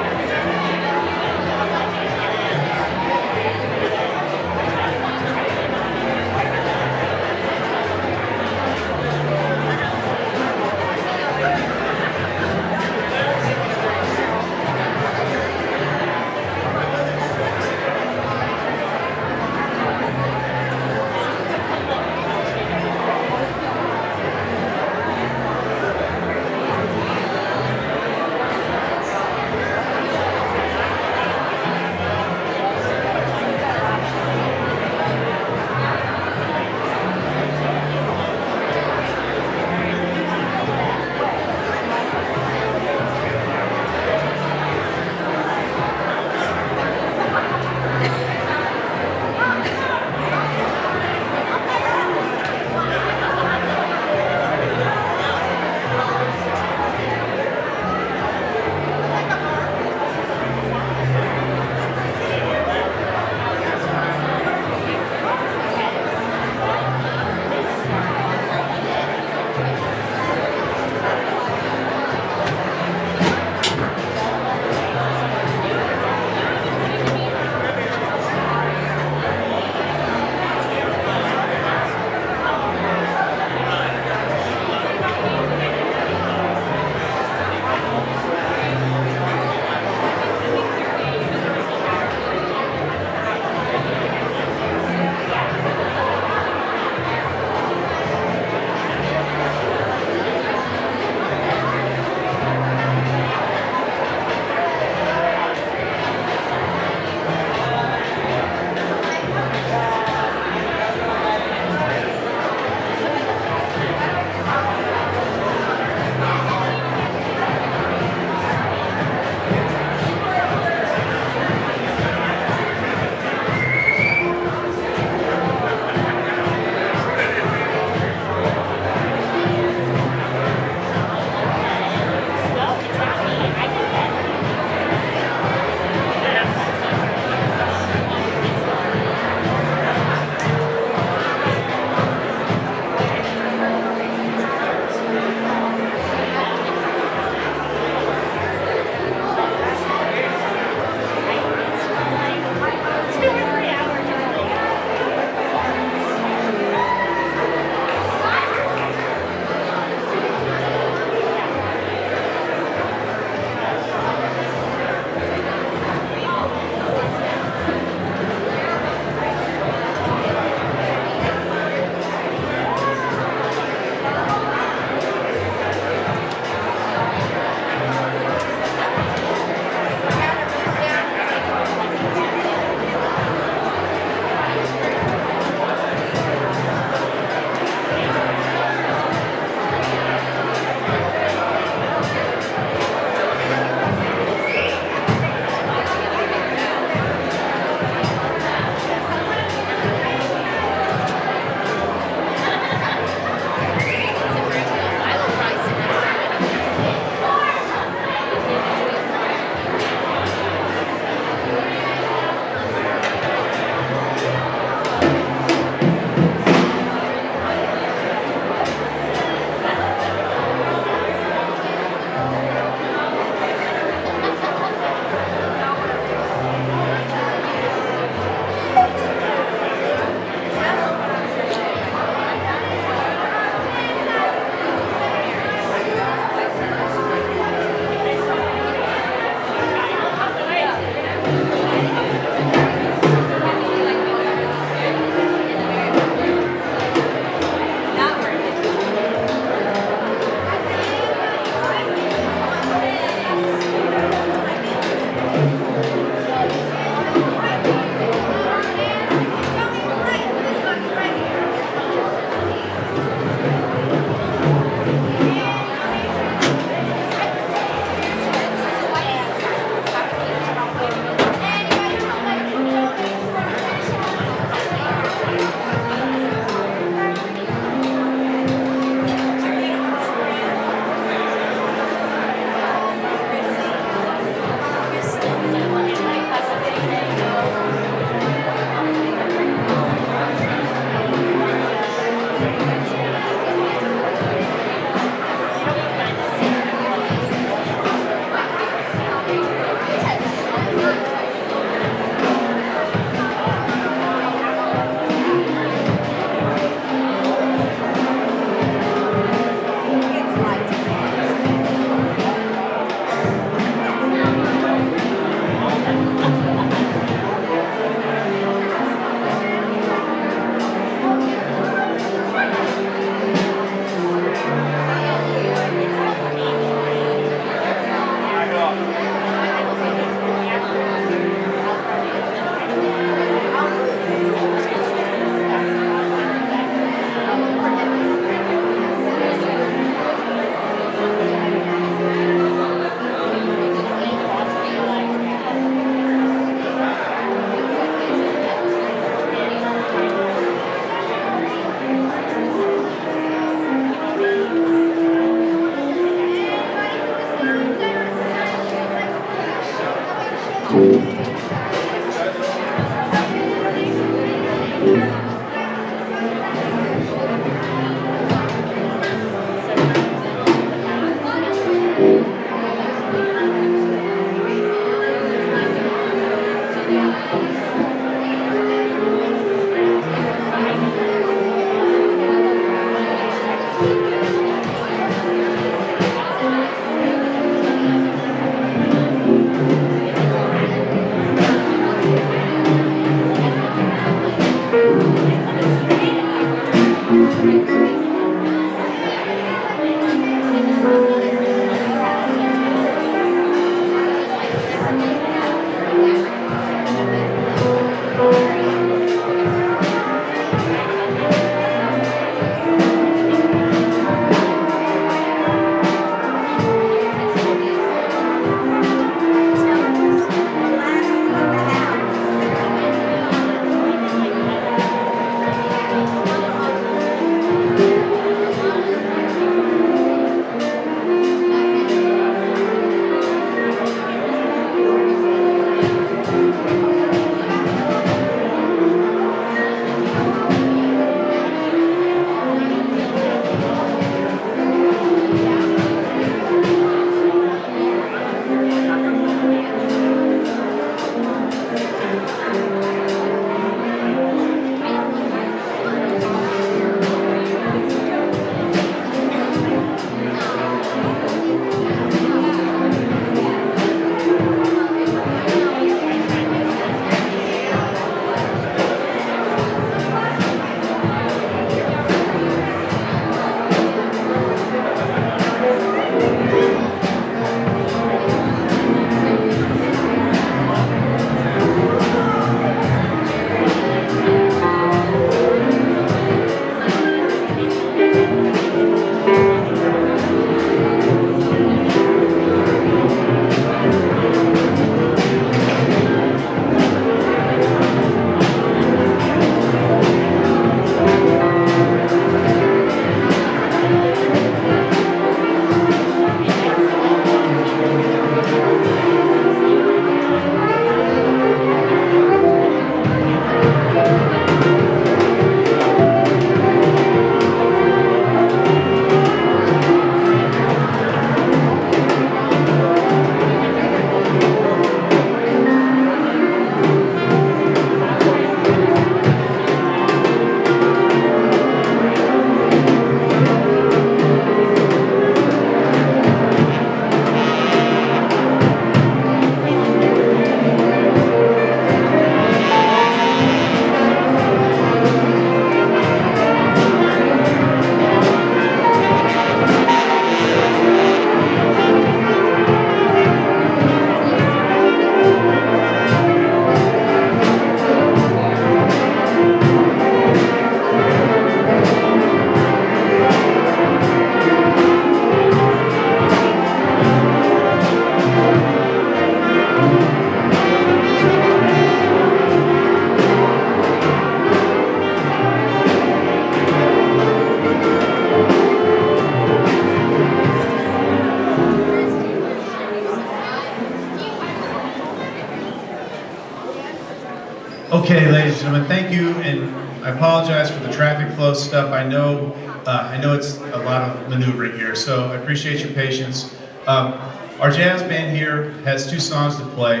Okay, ladies and gentlemen, thank you, and I apologize for the traffic flow stuff. I know it's a lot of maneuvering here, so I appreciate your patience. Our jazz band here has 2 songs to play.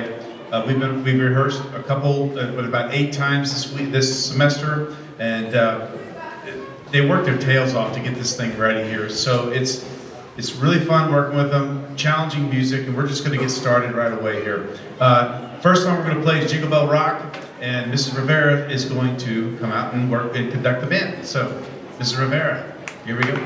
We've rehearsed a couple, about 8 times this semester, and they work their tails off to get this thing ready here. So it's really fun working with them, challenging music, and we're just going to get started right away here. First song we're going to play is Jingle Bell Rock, and Mrs. Rivera is going to come out and work and conduct the band. So, Mrs. Rivera, here we go.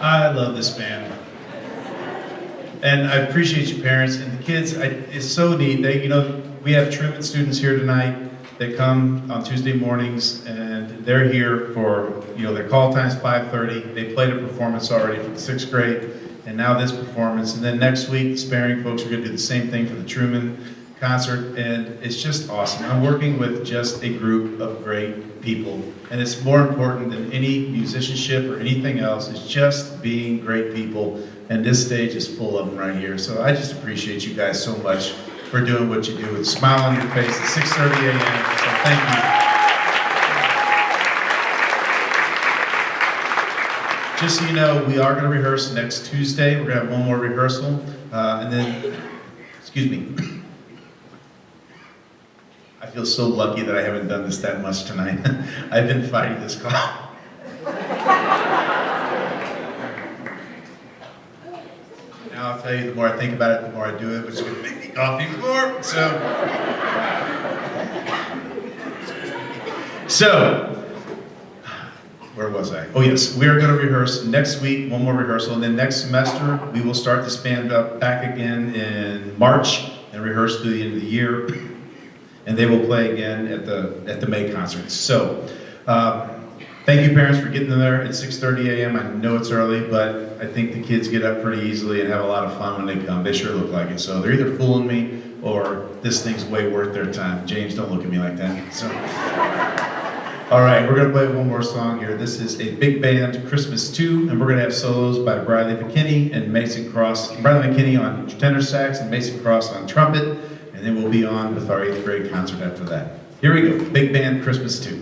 I love this band, and I appreciate you parents and the kids. It's so neat. We have Truman students here tonight. They come on Tuesday mornings, and they're here for their call time's 5:30. They played a performance already for the 6th grade, and now this performance. And then next week, the Sperreng folks are going to do the same thing for the Truman concert, and it's just awesome. I'm working with just a group of great people, and it's more important than any musicianship or anything else. It's just being great people, and this stage is full of them right here. So I just appreciate you guys so much for doing what you do. It's a smile on your face at 6:30 a.m. So thank you. Just so you know, we are going to rehearse next Tuesday. We're going to have one more rehearsal, and then, excuse me. I feel so lucky that I haven't done this that much tonight. I've been fighting this cough. Now I'll tell you, the more I think about it, the more I do it, which is going to make me cough even more. So, where was I? Oh yes, we are going to rehearse next week, one more rehearsal, and then next semester we will start this band up back again in March and rehearse through the end of the year. And they will play again at the May concerts. So, thank you parents for getting them there at 6:30 a.m. I know it's early, but I think the kids get up pretty easily and have a lot of fun when they come. They sure look like it. So they're either fooling me or this thing's way worth their time. James, don't look at me like that. So, all right, we're gonna play one more song here. This is a big band Christmas 2, and we're gonna have solos by Bradley McKinney and Mason Cross. Bradley McKinney on tenor sax and Mason Cross on trumpet. And then we'll be on with our 8th grade concert after that. Here we go, big band Christmas 2.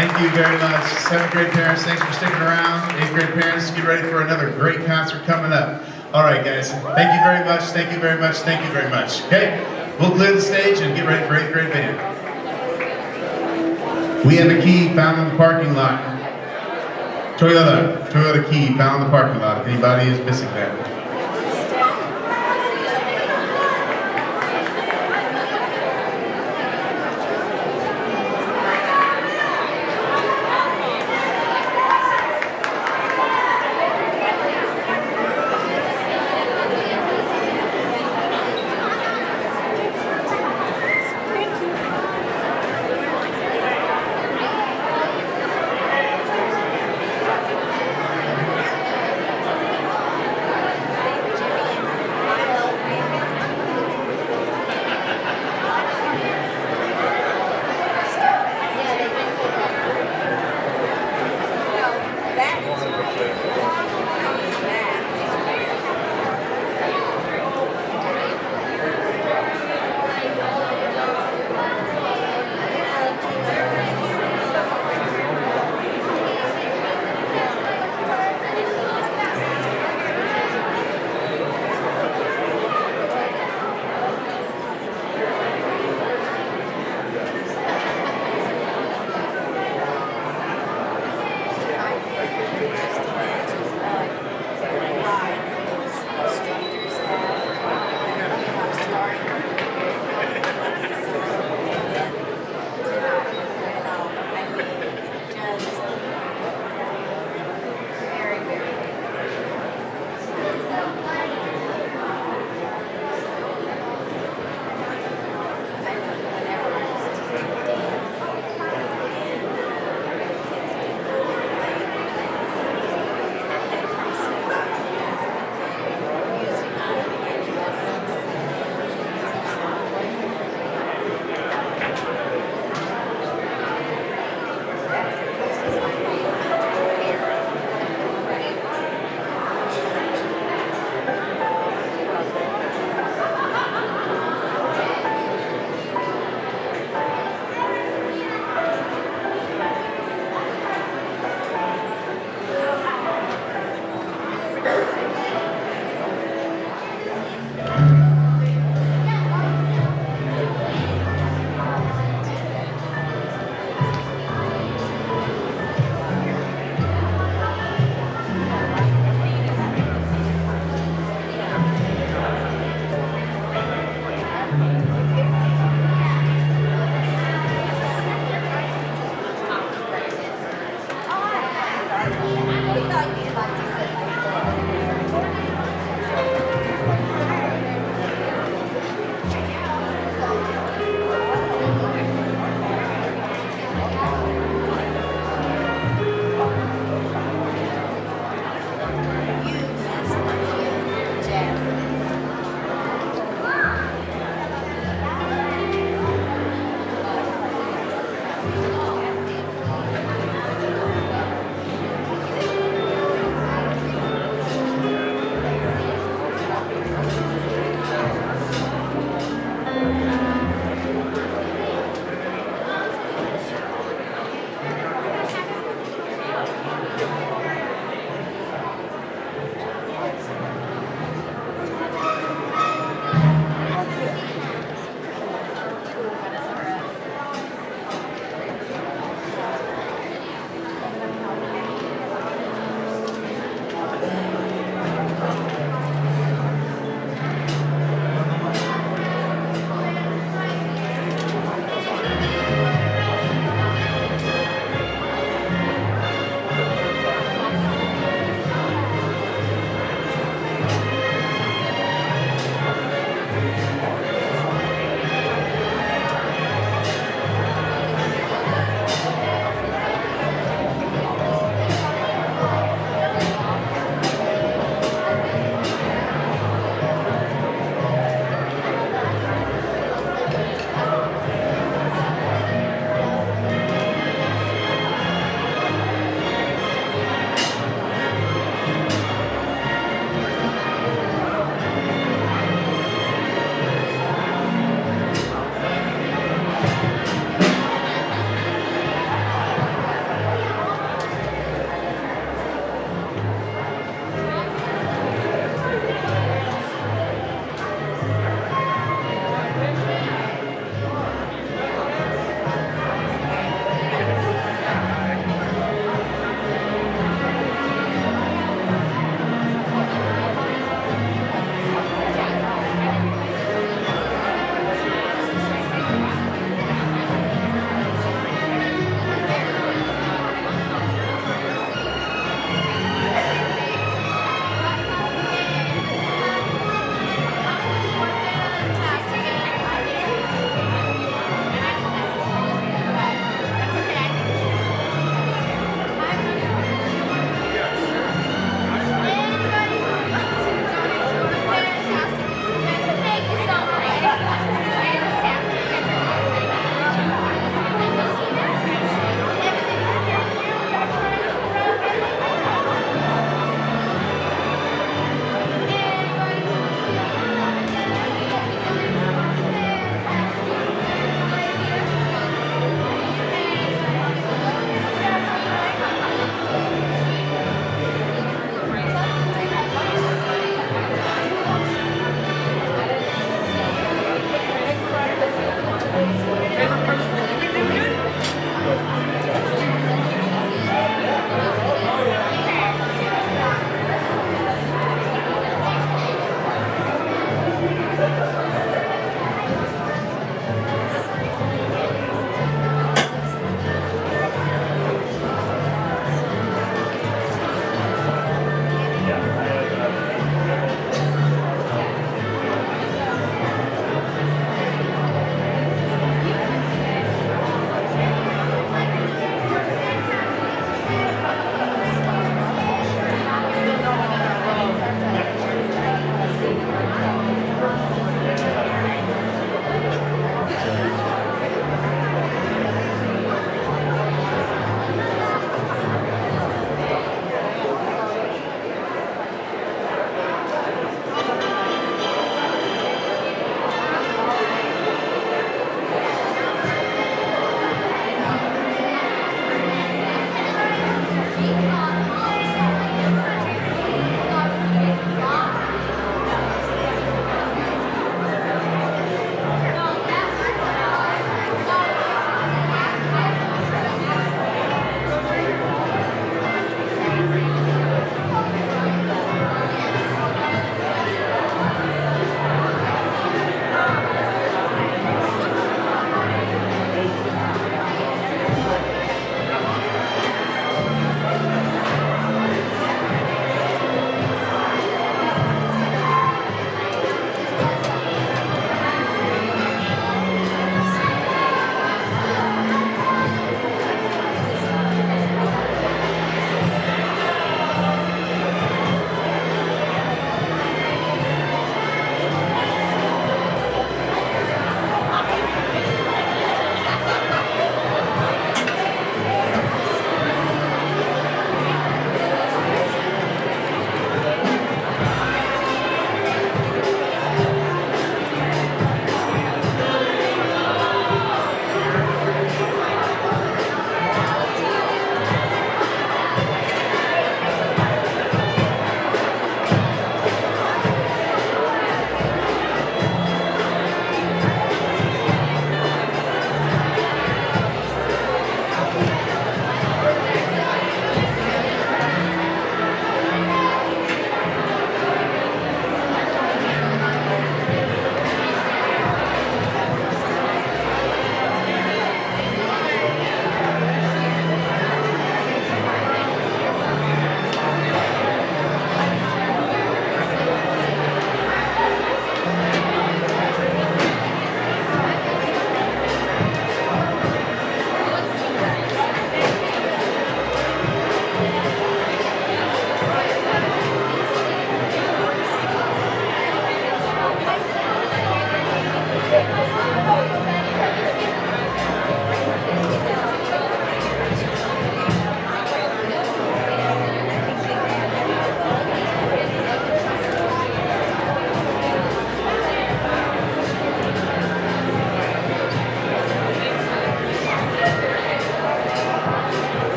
Thank you very much. 7th grade parents, thanks for sticking around. 8th grade parents, get ready for another great concert coming up. All right, guys. Thank you very much. Thank you very much. Thank you very much. Okay, we'll clear the stage and get ready for 8th grade band. We have a key found in the parking lot. Toyota key found in the parking lot. If anybody is missing that.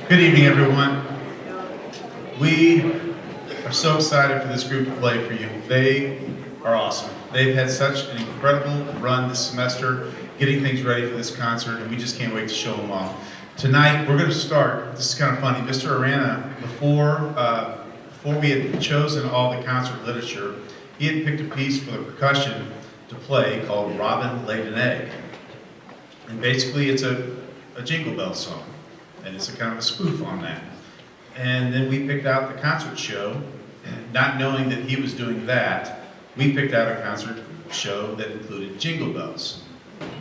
Good evening, everyone. We are so excited for this group to play for you. They are awesome. They've had such an incredible run this semester, getting things ready for this concert, and we just can't wait to show them off. Tonight, we're going to start. This is kind of funny. Mr. Arana, before we had chosen all the concert literature, he had picked a piece for the percussion to play called Robin Laid an Egg. And basically, it's a Jingle Bell song, and it's a kind of a spoof on that. And then we picked out the concert show, and not knowing that he was doing that, we picked out a concert show that included Jingle Bells,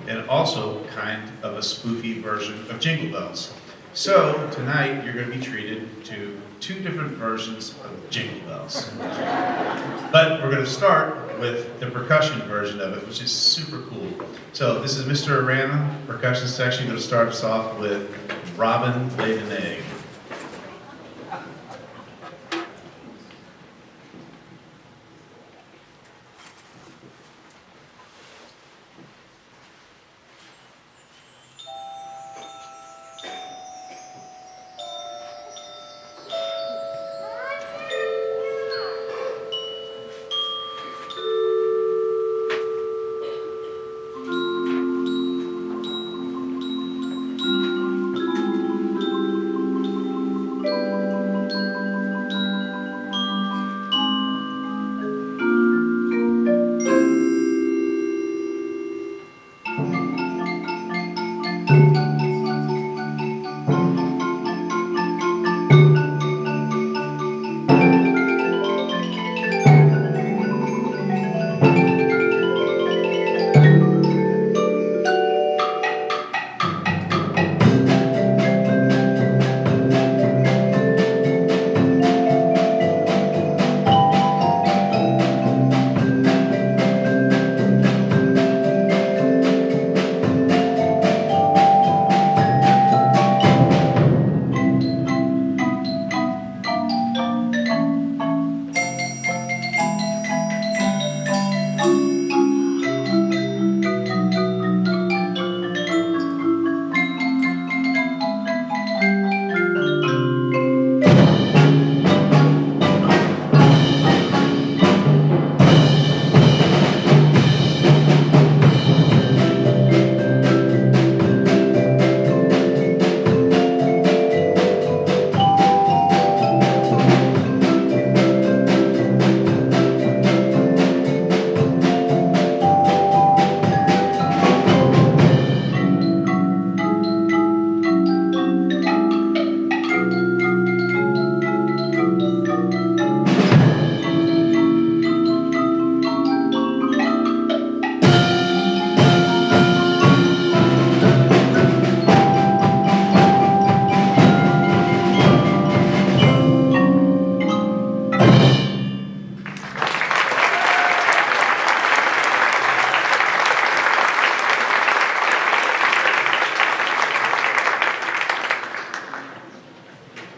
and also kind of a spoofy version of Jingle Bells. So tonight you're going to be treated to two different versions of Jingle Bells. But we're going to start with the percussion version of it, which is super cool. So this is Mr. Arana, percussion section. Going to start us off with Robin Laid an Egg.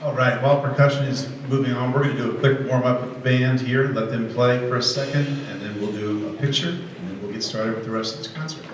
All right, while percussion is moving on, we're going to do a quick warm-up with the band here, let them play for a second, and then we'll do a picture, and then we'll get started with the rest of this concert.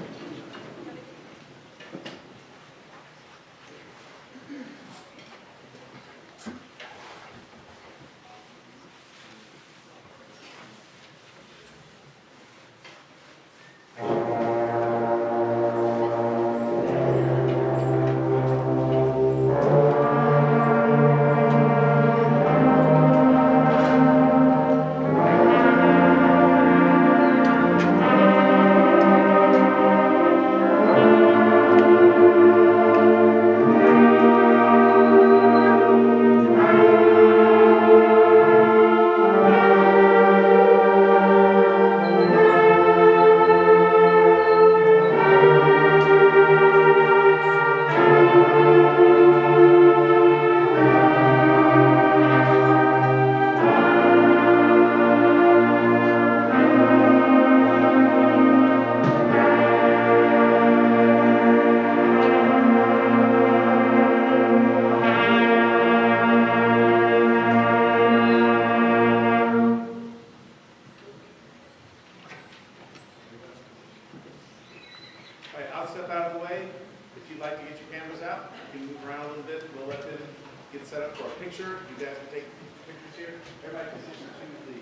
picture. You guys can take pictures here. Everybody position to the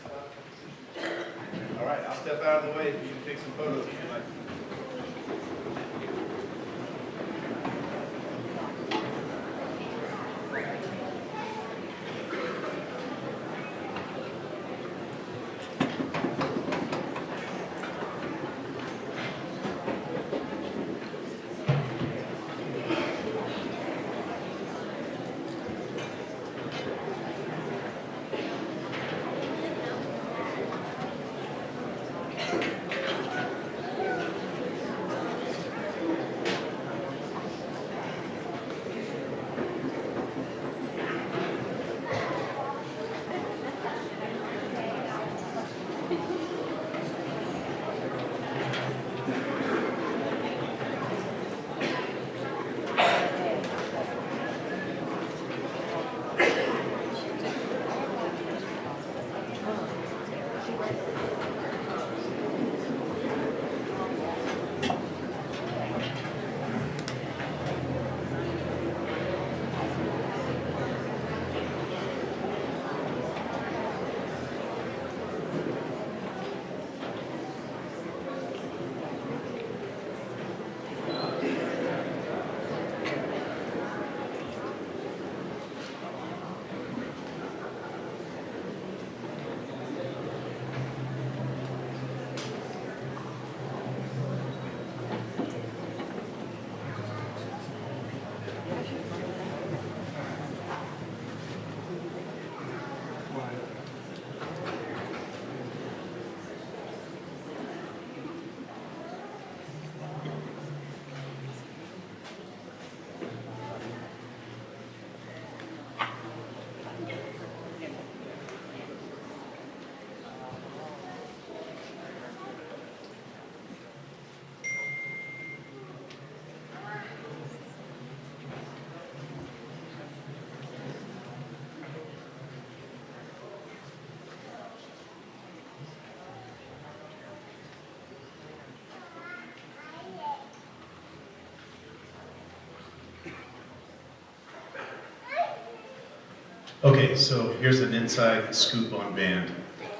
spot. All right, I'll step out of the way for you to take some photos if you like. Okay, so here's an inside scoop on band.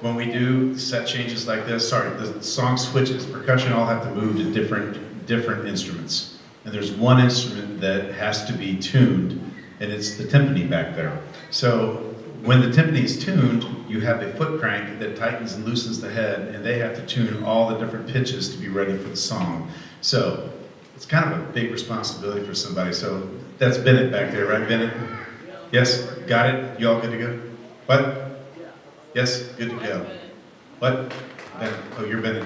When we do set changes like this, the song switches, percussion all have to move to different instruments. And there's one instrument that has to be tuned, and it's the timpani back there. So when the timpani is tuned, you have a foot crank that tightens and loosens the head, and they have to tune all the different pitches to be ready for the song. So it's kind of a big responsibility for somebody. So that's Bennett back there, right, Bennett? Yes, got it? You all good to go? What? Yes, good to go. What? Bennett. Oh, you're Bennett.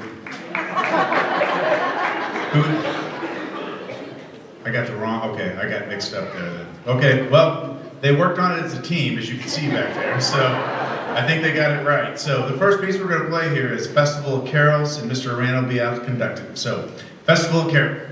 Who? I got the wrong, okay, I got mixed up there then. Okay, well, they worked on it as a team, as you can see back there, so I think they got it right. So the first piece we're going to play here is Festival of Carols, and Mr. Arano will be out conducting. So, Festival of Carols.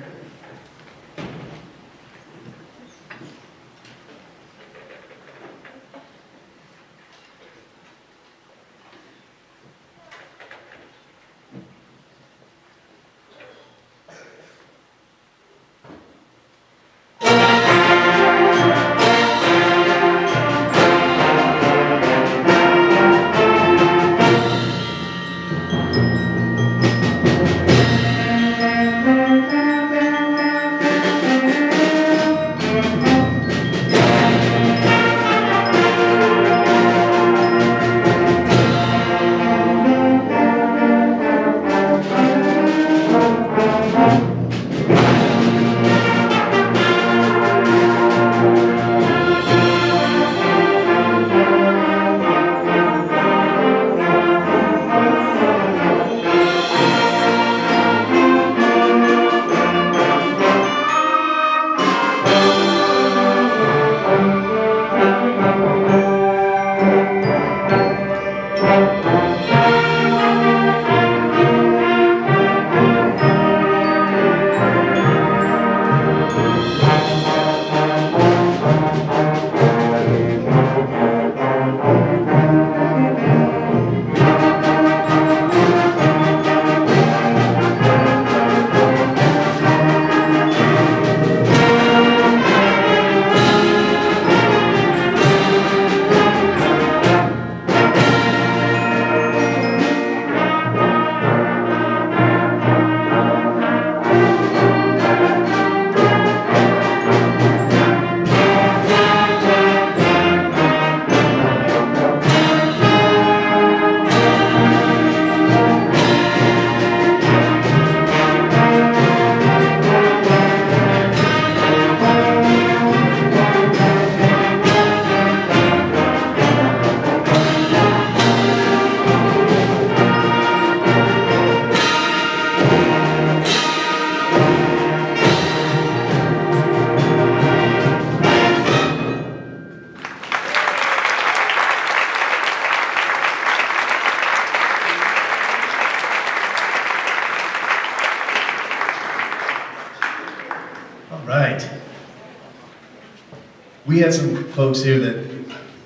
We had some folks here that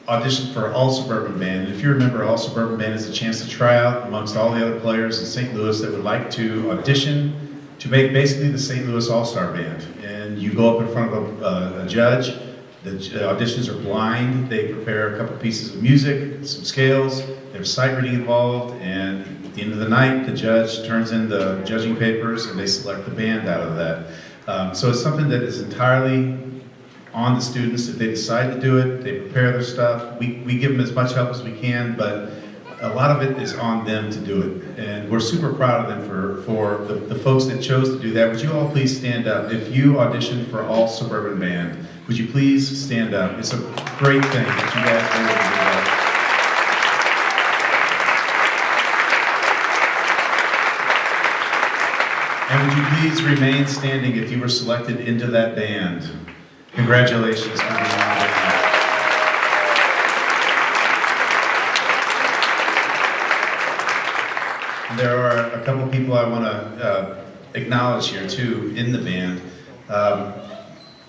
auditioned for All Suburban Band. And if you remember, All Suburban Band is a chance to try out amongst all the other players in St. Louis that would like to audition to make basically the St. Louis All-Star Band. And you go up in front of a judge. The auditions are blind. They prepare a couple pieces of music, some scales. There's sight reading involved, and at the end of the night, the judge turns in the judging papers, and they select the band out of that. So it's something that is entirely on the students. If they decide to do it, they prepare their stuff. We give them as much help as we can, but a lot of it is on them to do it. And we're super proud of them for the folks that chose to do that. Would you all please stand up? If you auditioned for All Suburban Band, would you please stand up? It's a great thing that you guys were able to do that. And would you please remain standing if you were selected into that band? Congratulations for being on the band. There are a couple people I want to acknowledge here too in the band.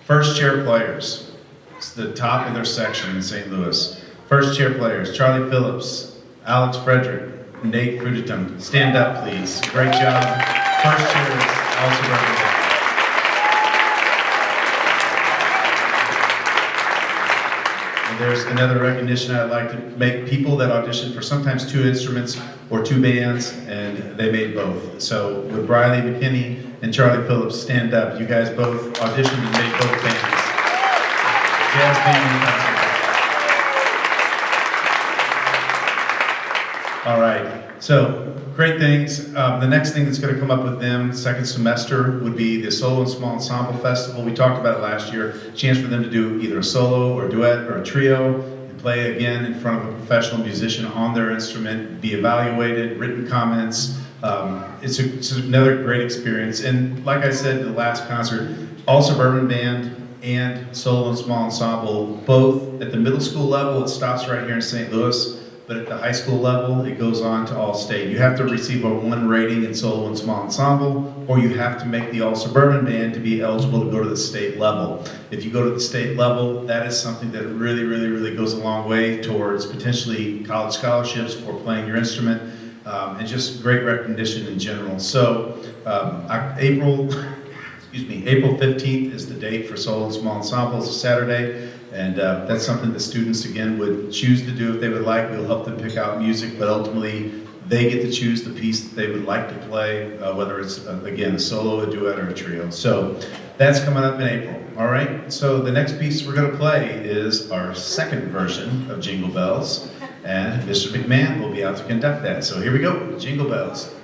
First chair players. It's the top of their section in St. Louis. First chair players, Charlie Phillips, Alex Frederick, Nate Fruditum. Stand up, please. Great job. First chairs, also represented. There's another recognition I'd like to make. People that audition for sometimes two instruments or two bands, and they made both. So with Briley McKinney and Charlie Phillips, stand up. You guys both auditioned and made both bands. Jazz band and concert band. All right, so great things. The next thing that's going to come up with them second semester would be the Solo and Small Ensemble Festival. We talked about it last year. Chance for them to do either a solo or a duet or a trio and play again in front of a professional musician on their instrument, be evaluated, written comments. It's another great experience. And like I said, the last concert, All Suburban Band and Solo and Small Ensemble, both at the middle school level, it stops right here in St. Louis. But at the high school level, it goes on to all state. You have to receive a 1 rating in solo and small ensemble, or you have to make the All Suburban Band to be eligible to go to the state level. If you go to the state level, that is something that really, really, really goes a long way towards potentially college scholarships for playing your instrument, and just great recognition in general. So April 15th is the date for solo and small ensemble. It's a Saturday. And that's something that students, again, would choose to do if they would like. We'll help them pick out music, but ultimately they get to choose the piece that they would like to play, whether it's, again, a solo, a duet, or a trio. So that's coming up in April, all right? So the next piece we're going to play is our second version of Jingle Bells, and Mr. McMahon will be out to conduct that. So here we go, Jingle Bells.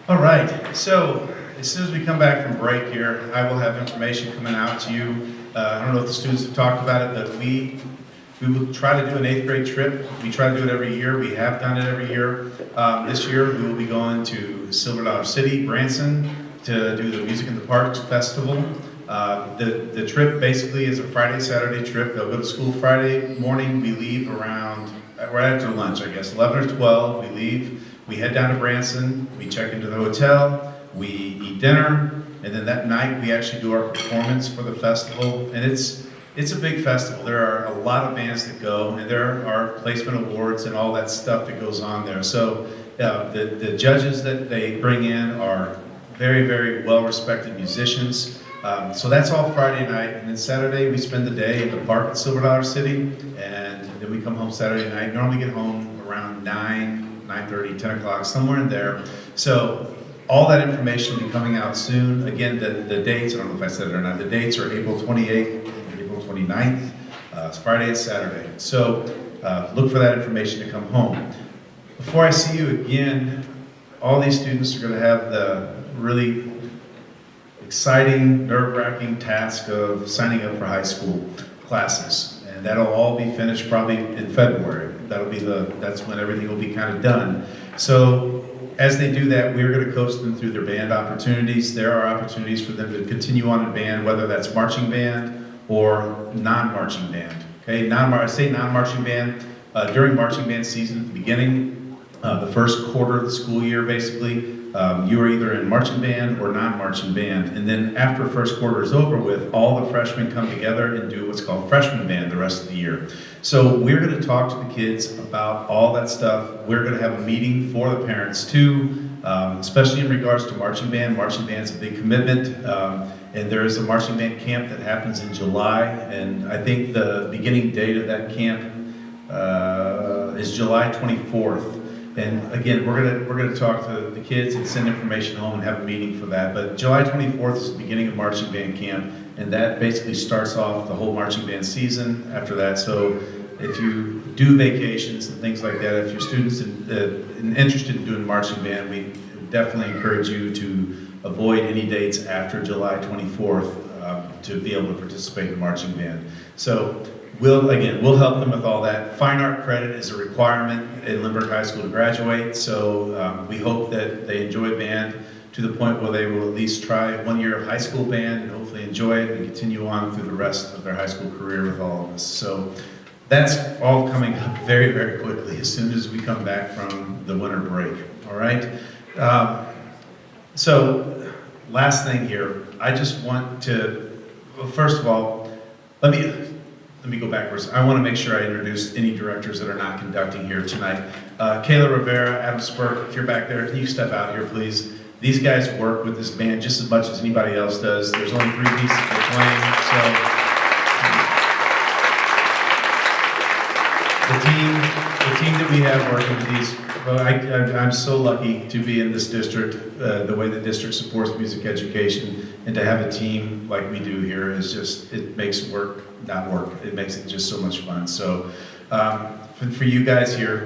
All right, so as soon as we come back from break here, I will have information coming out to you. I don't know if the students have talked about it, but we will try to do an 8th grade trip. We try to do it every year. We have done it every year. This year, we will be going to Silver Dollar City, Branson, to do the Music in the Parks Festival. The trip basically is a Friday, Saturday trip. They'll go to school Friday morning. We leave around, right after lunch, I guess, 11 or 12. We leave. We head down to Branson, we check into the hotel, we eat dinner, and then that night we actually do our performance for the festival. And it's a big festival. There are a lot of bands that go, and there are placement awards and all that stuff that goes on there. So the judges that they bring in are very, very well-respected musicians. So that's all Friday night, and then Saturday we spend the day in the park at Silver Dollar City, and then we come home Saturday night. Normally get home around 9:30, 10 o'clock, somewhere in there. So all that information will be coming out soon. Again, the dates, I don't know if I said it or not, the dates are April 28th and April 29th. It's Friday and Saturday. So look for that information to come home. Before I see you again, all these students are going to have the really exciting, nerve-wracking task of signing up for high school classes. And that'll all be finished probably in February. That's when everything will be kind of done. So as they do that, we're going to coach them through their band opportunities. There are opportunities for them to continue on in band, whether that's marching band or non-marching band. Okay, I say non-marching band. During marching band season, at the beginning, the first quarter of the school year, basically, you are either in marching band or non-marching band. And then after first quarter is over with, all the freshmen come together and do what's called freshman band the rest of the year. So we're going to talk to the kids about all that stuff. We're going to have a meeting for the parents too, especially in regards to marching band. Marching band is a big commitment. And there is a marching band camp that happens in July. And I think the beginning date of that camp is July 24th. And again, we're gonna talk to the kids and send information home and have a meeting for that. But July 24th is the beginning of marching band camp, and that basically starts off the whole marching band season after that. So if you do vacations and things like that, if your students are interested in doing marching band, we definitely encourage you to avoid any dates after July 24th to be able to participate in marching band. So we'll help them with all that. Fine art credit is a requirement in Lindbergh High School to graduate, so we hope that they enjoy band to the point where they will at least try 1 year of high school band and hopefully enjoy it and continue on through the rest of their high school career with all of us. So that's all coming up very, very quickly as soon as we come back from the winter break, all right? So last thing here, I just want to, well, first of all, let me go backwards. I want to make sure I introduce any directors that are not conducting here tonight. Kayla Rivera, Adam Spurk, if you're back there, can you step out here, please? These guys work with this band just as much as anybody else does. There's only 3 pieces they're playing, so the team that we have working with these, well, I'm so lucky to be in this district. The way the district supports music education, and to have a team like we do here is just, it makes work not work. It makes it just so much fun. So for you guys here,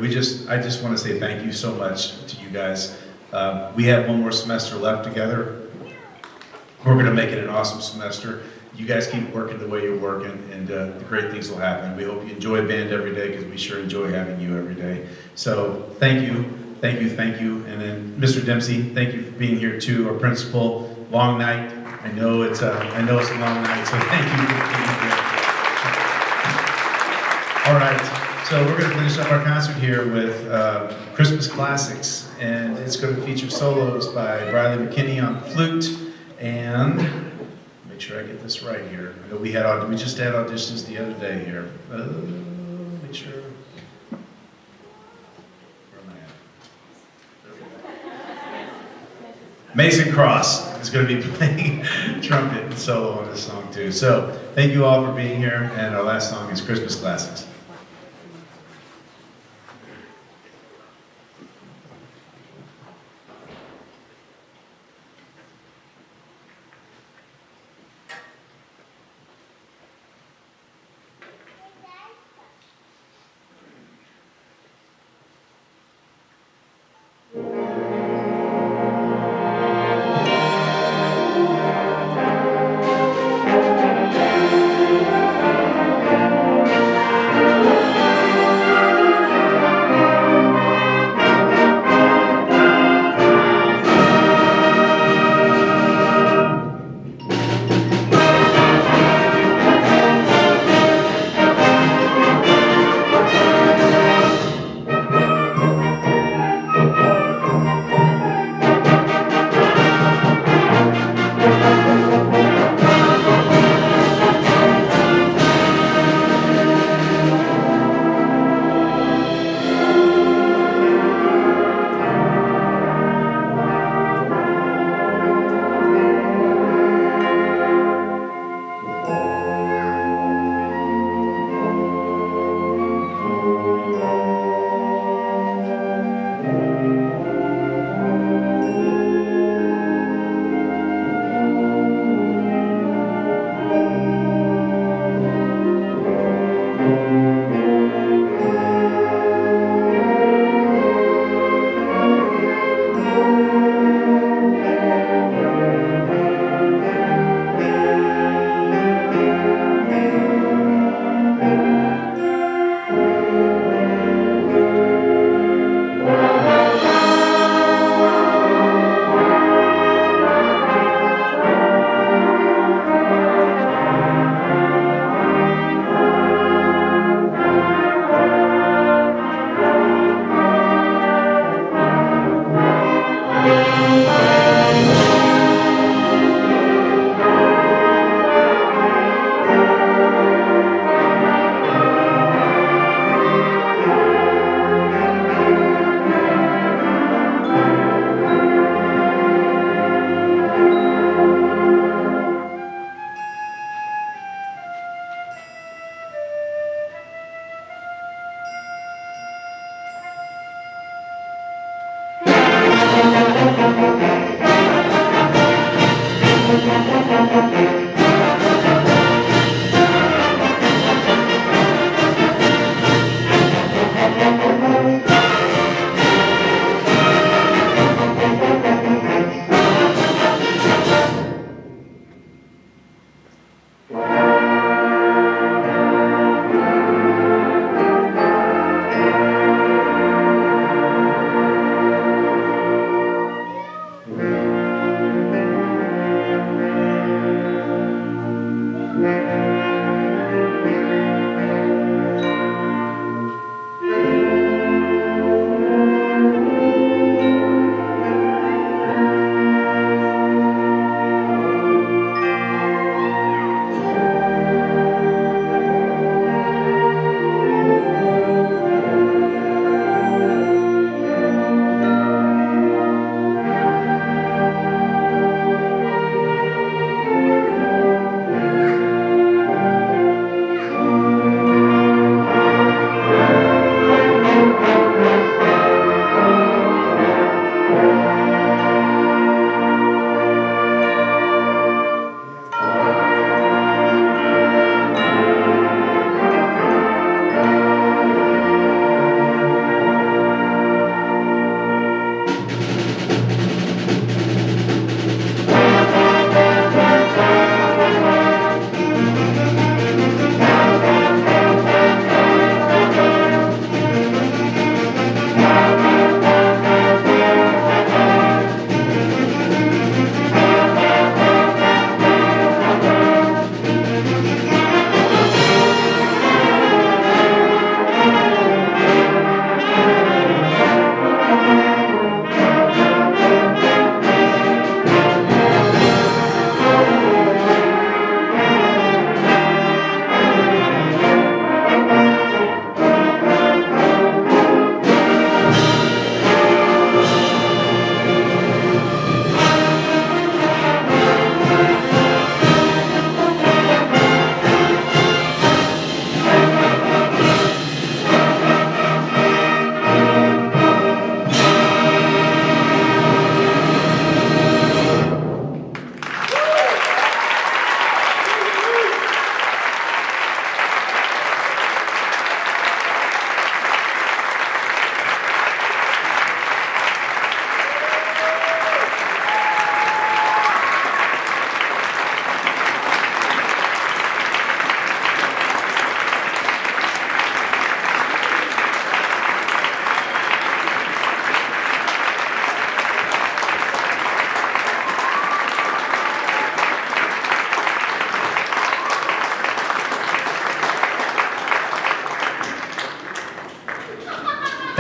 I just want to say thank you so much to you guys. We have 1 more semester left together. We're going to make it an awesome semester. You guys keep working the way you're working, and the great things will happen. We hope you enjoy band every day, because we sure enjoy having you every day. So thank you. And then Mr. Dempsey, thank you for being here too. Our principal, long night. I know it's a long night, so thank you for being here. All right, So we're going to finish up our concert here with Christmas classics, and it's going to feature solos by Riley McKinney on flute, and make sure I get this right here. I know we just had auditions the other day here. Make sure. Where am I at? There we go. Mason Cross is going to be playing trumpet and solo on this song too. So thank you all for being here, and our last song is Christmas Classics.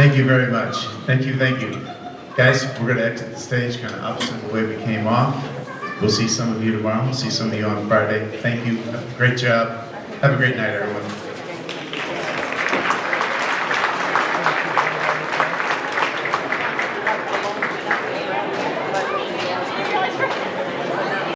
Thank you very much. Thank you, thank you. Guys, we're going to exit the stage kind of opposite the way we came off. We'll see some of you tomorrow. We'll see some of you on Friday. Thank you. Great job. Have a great night, everyone.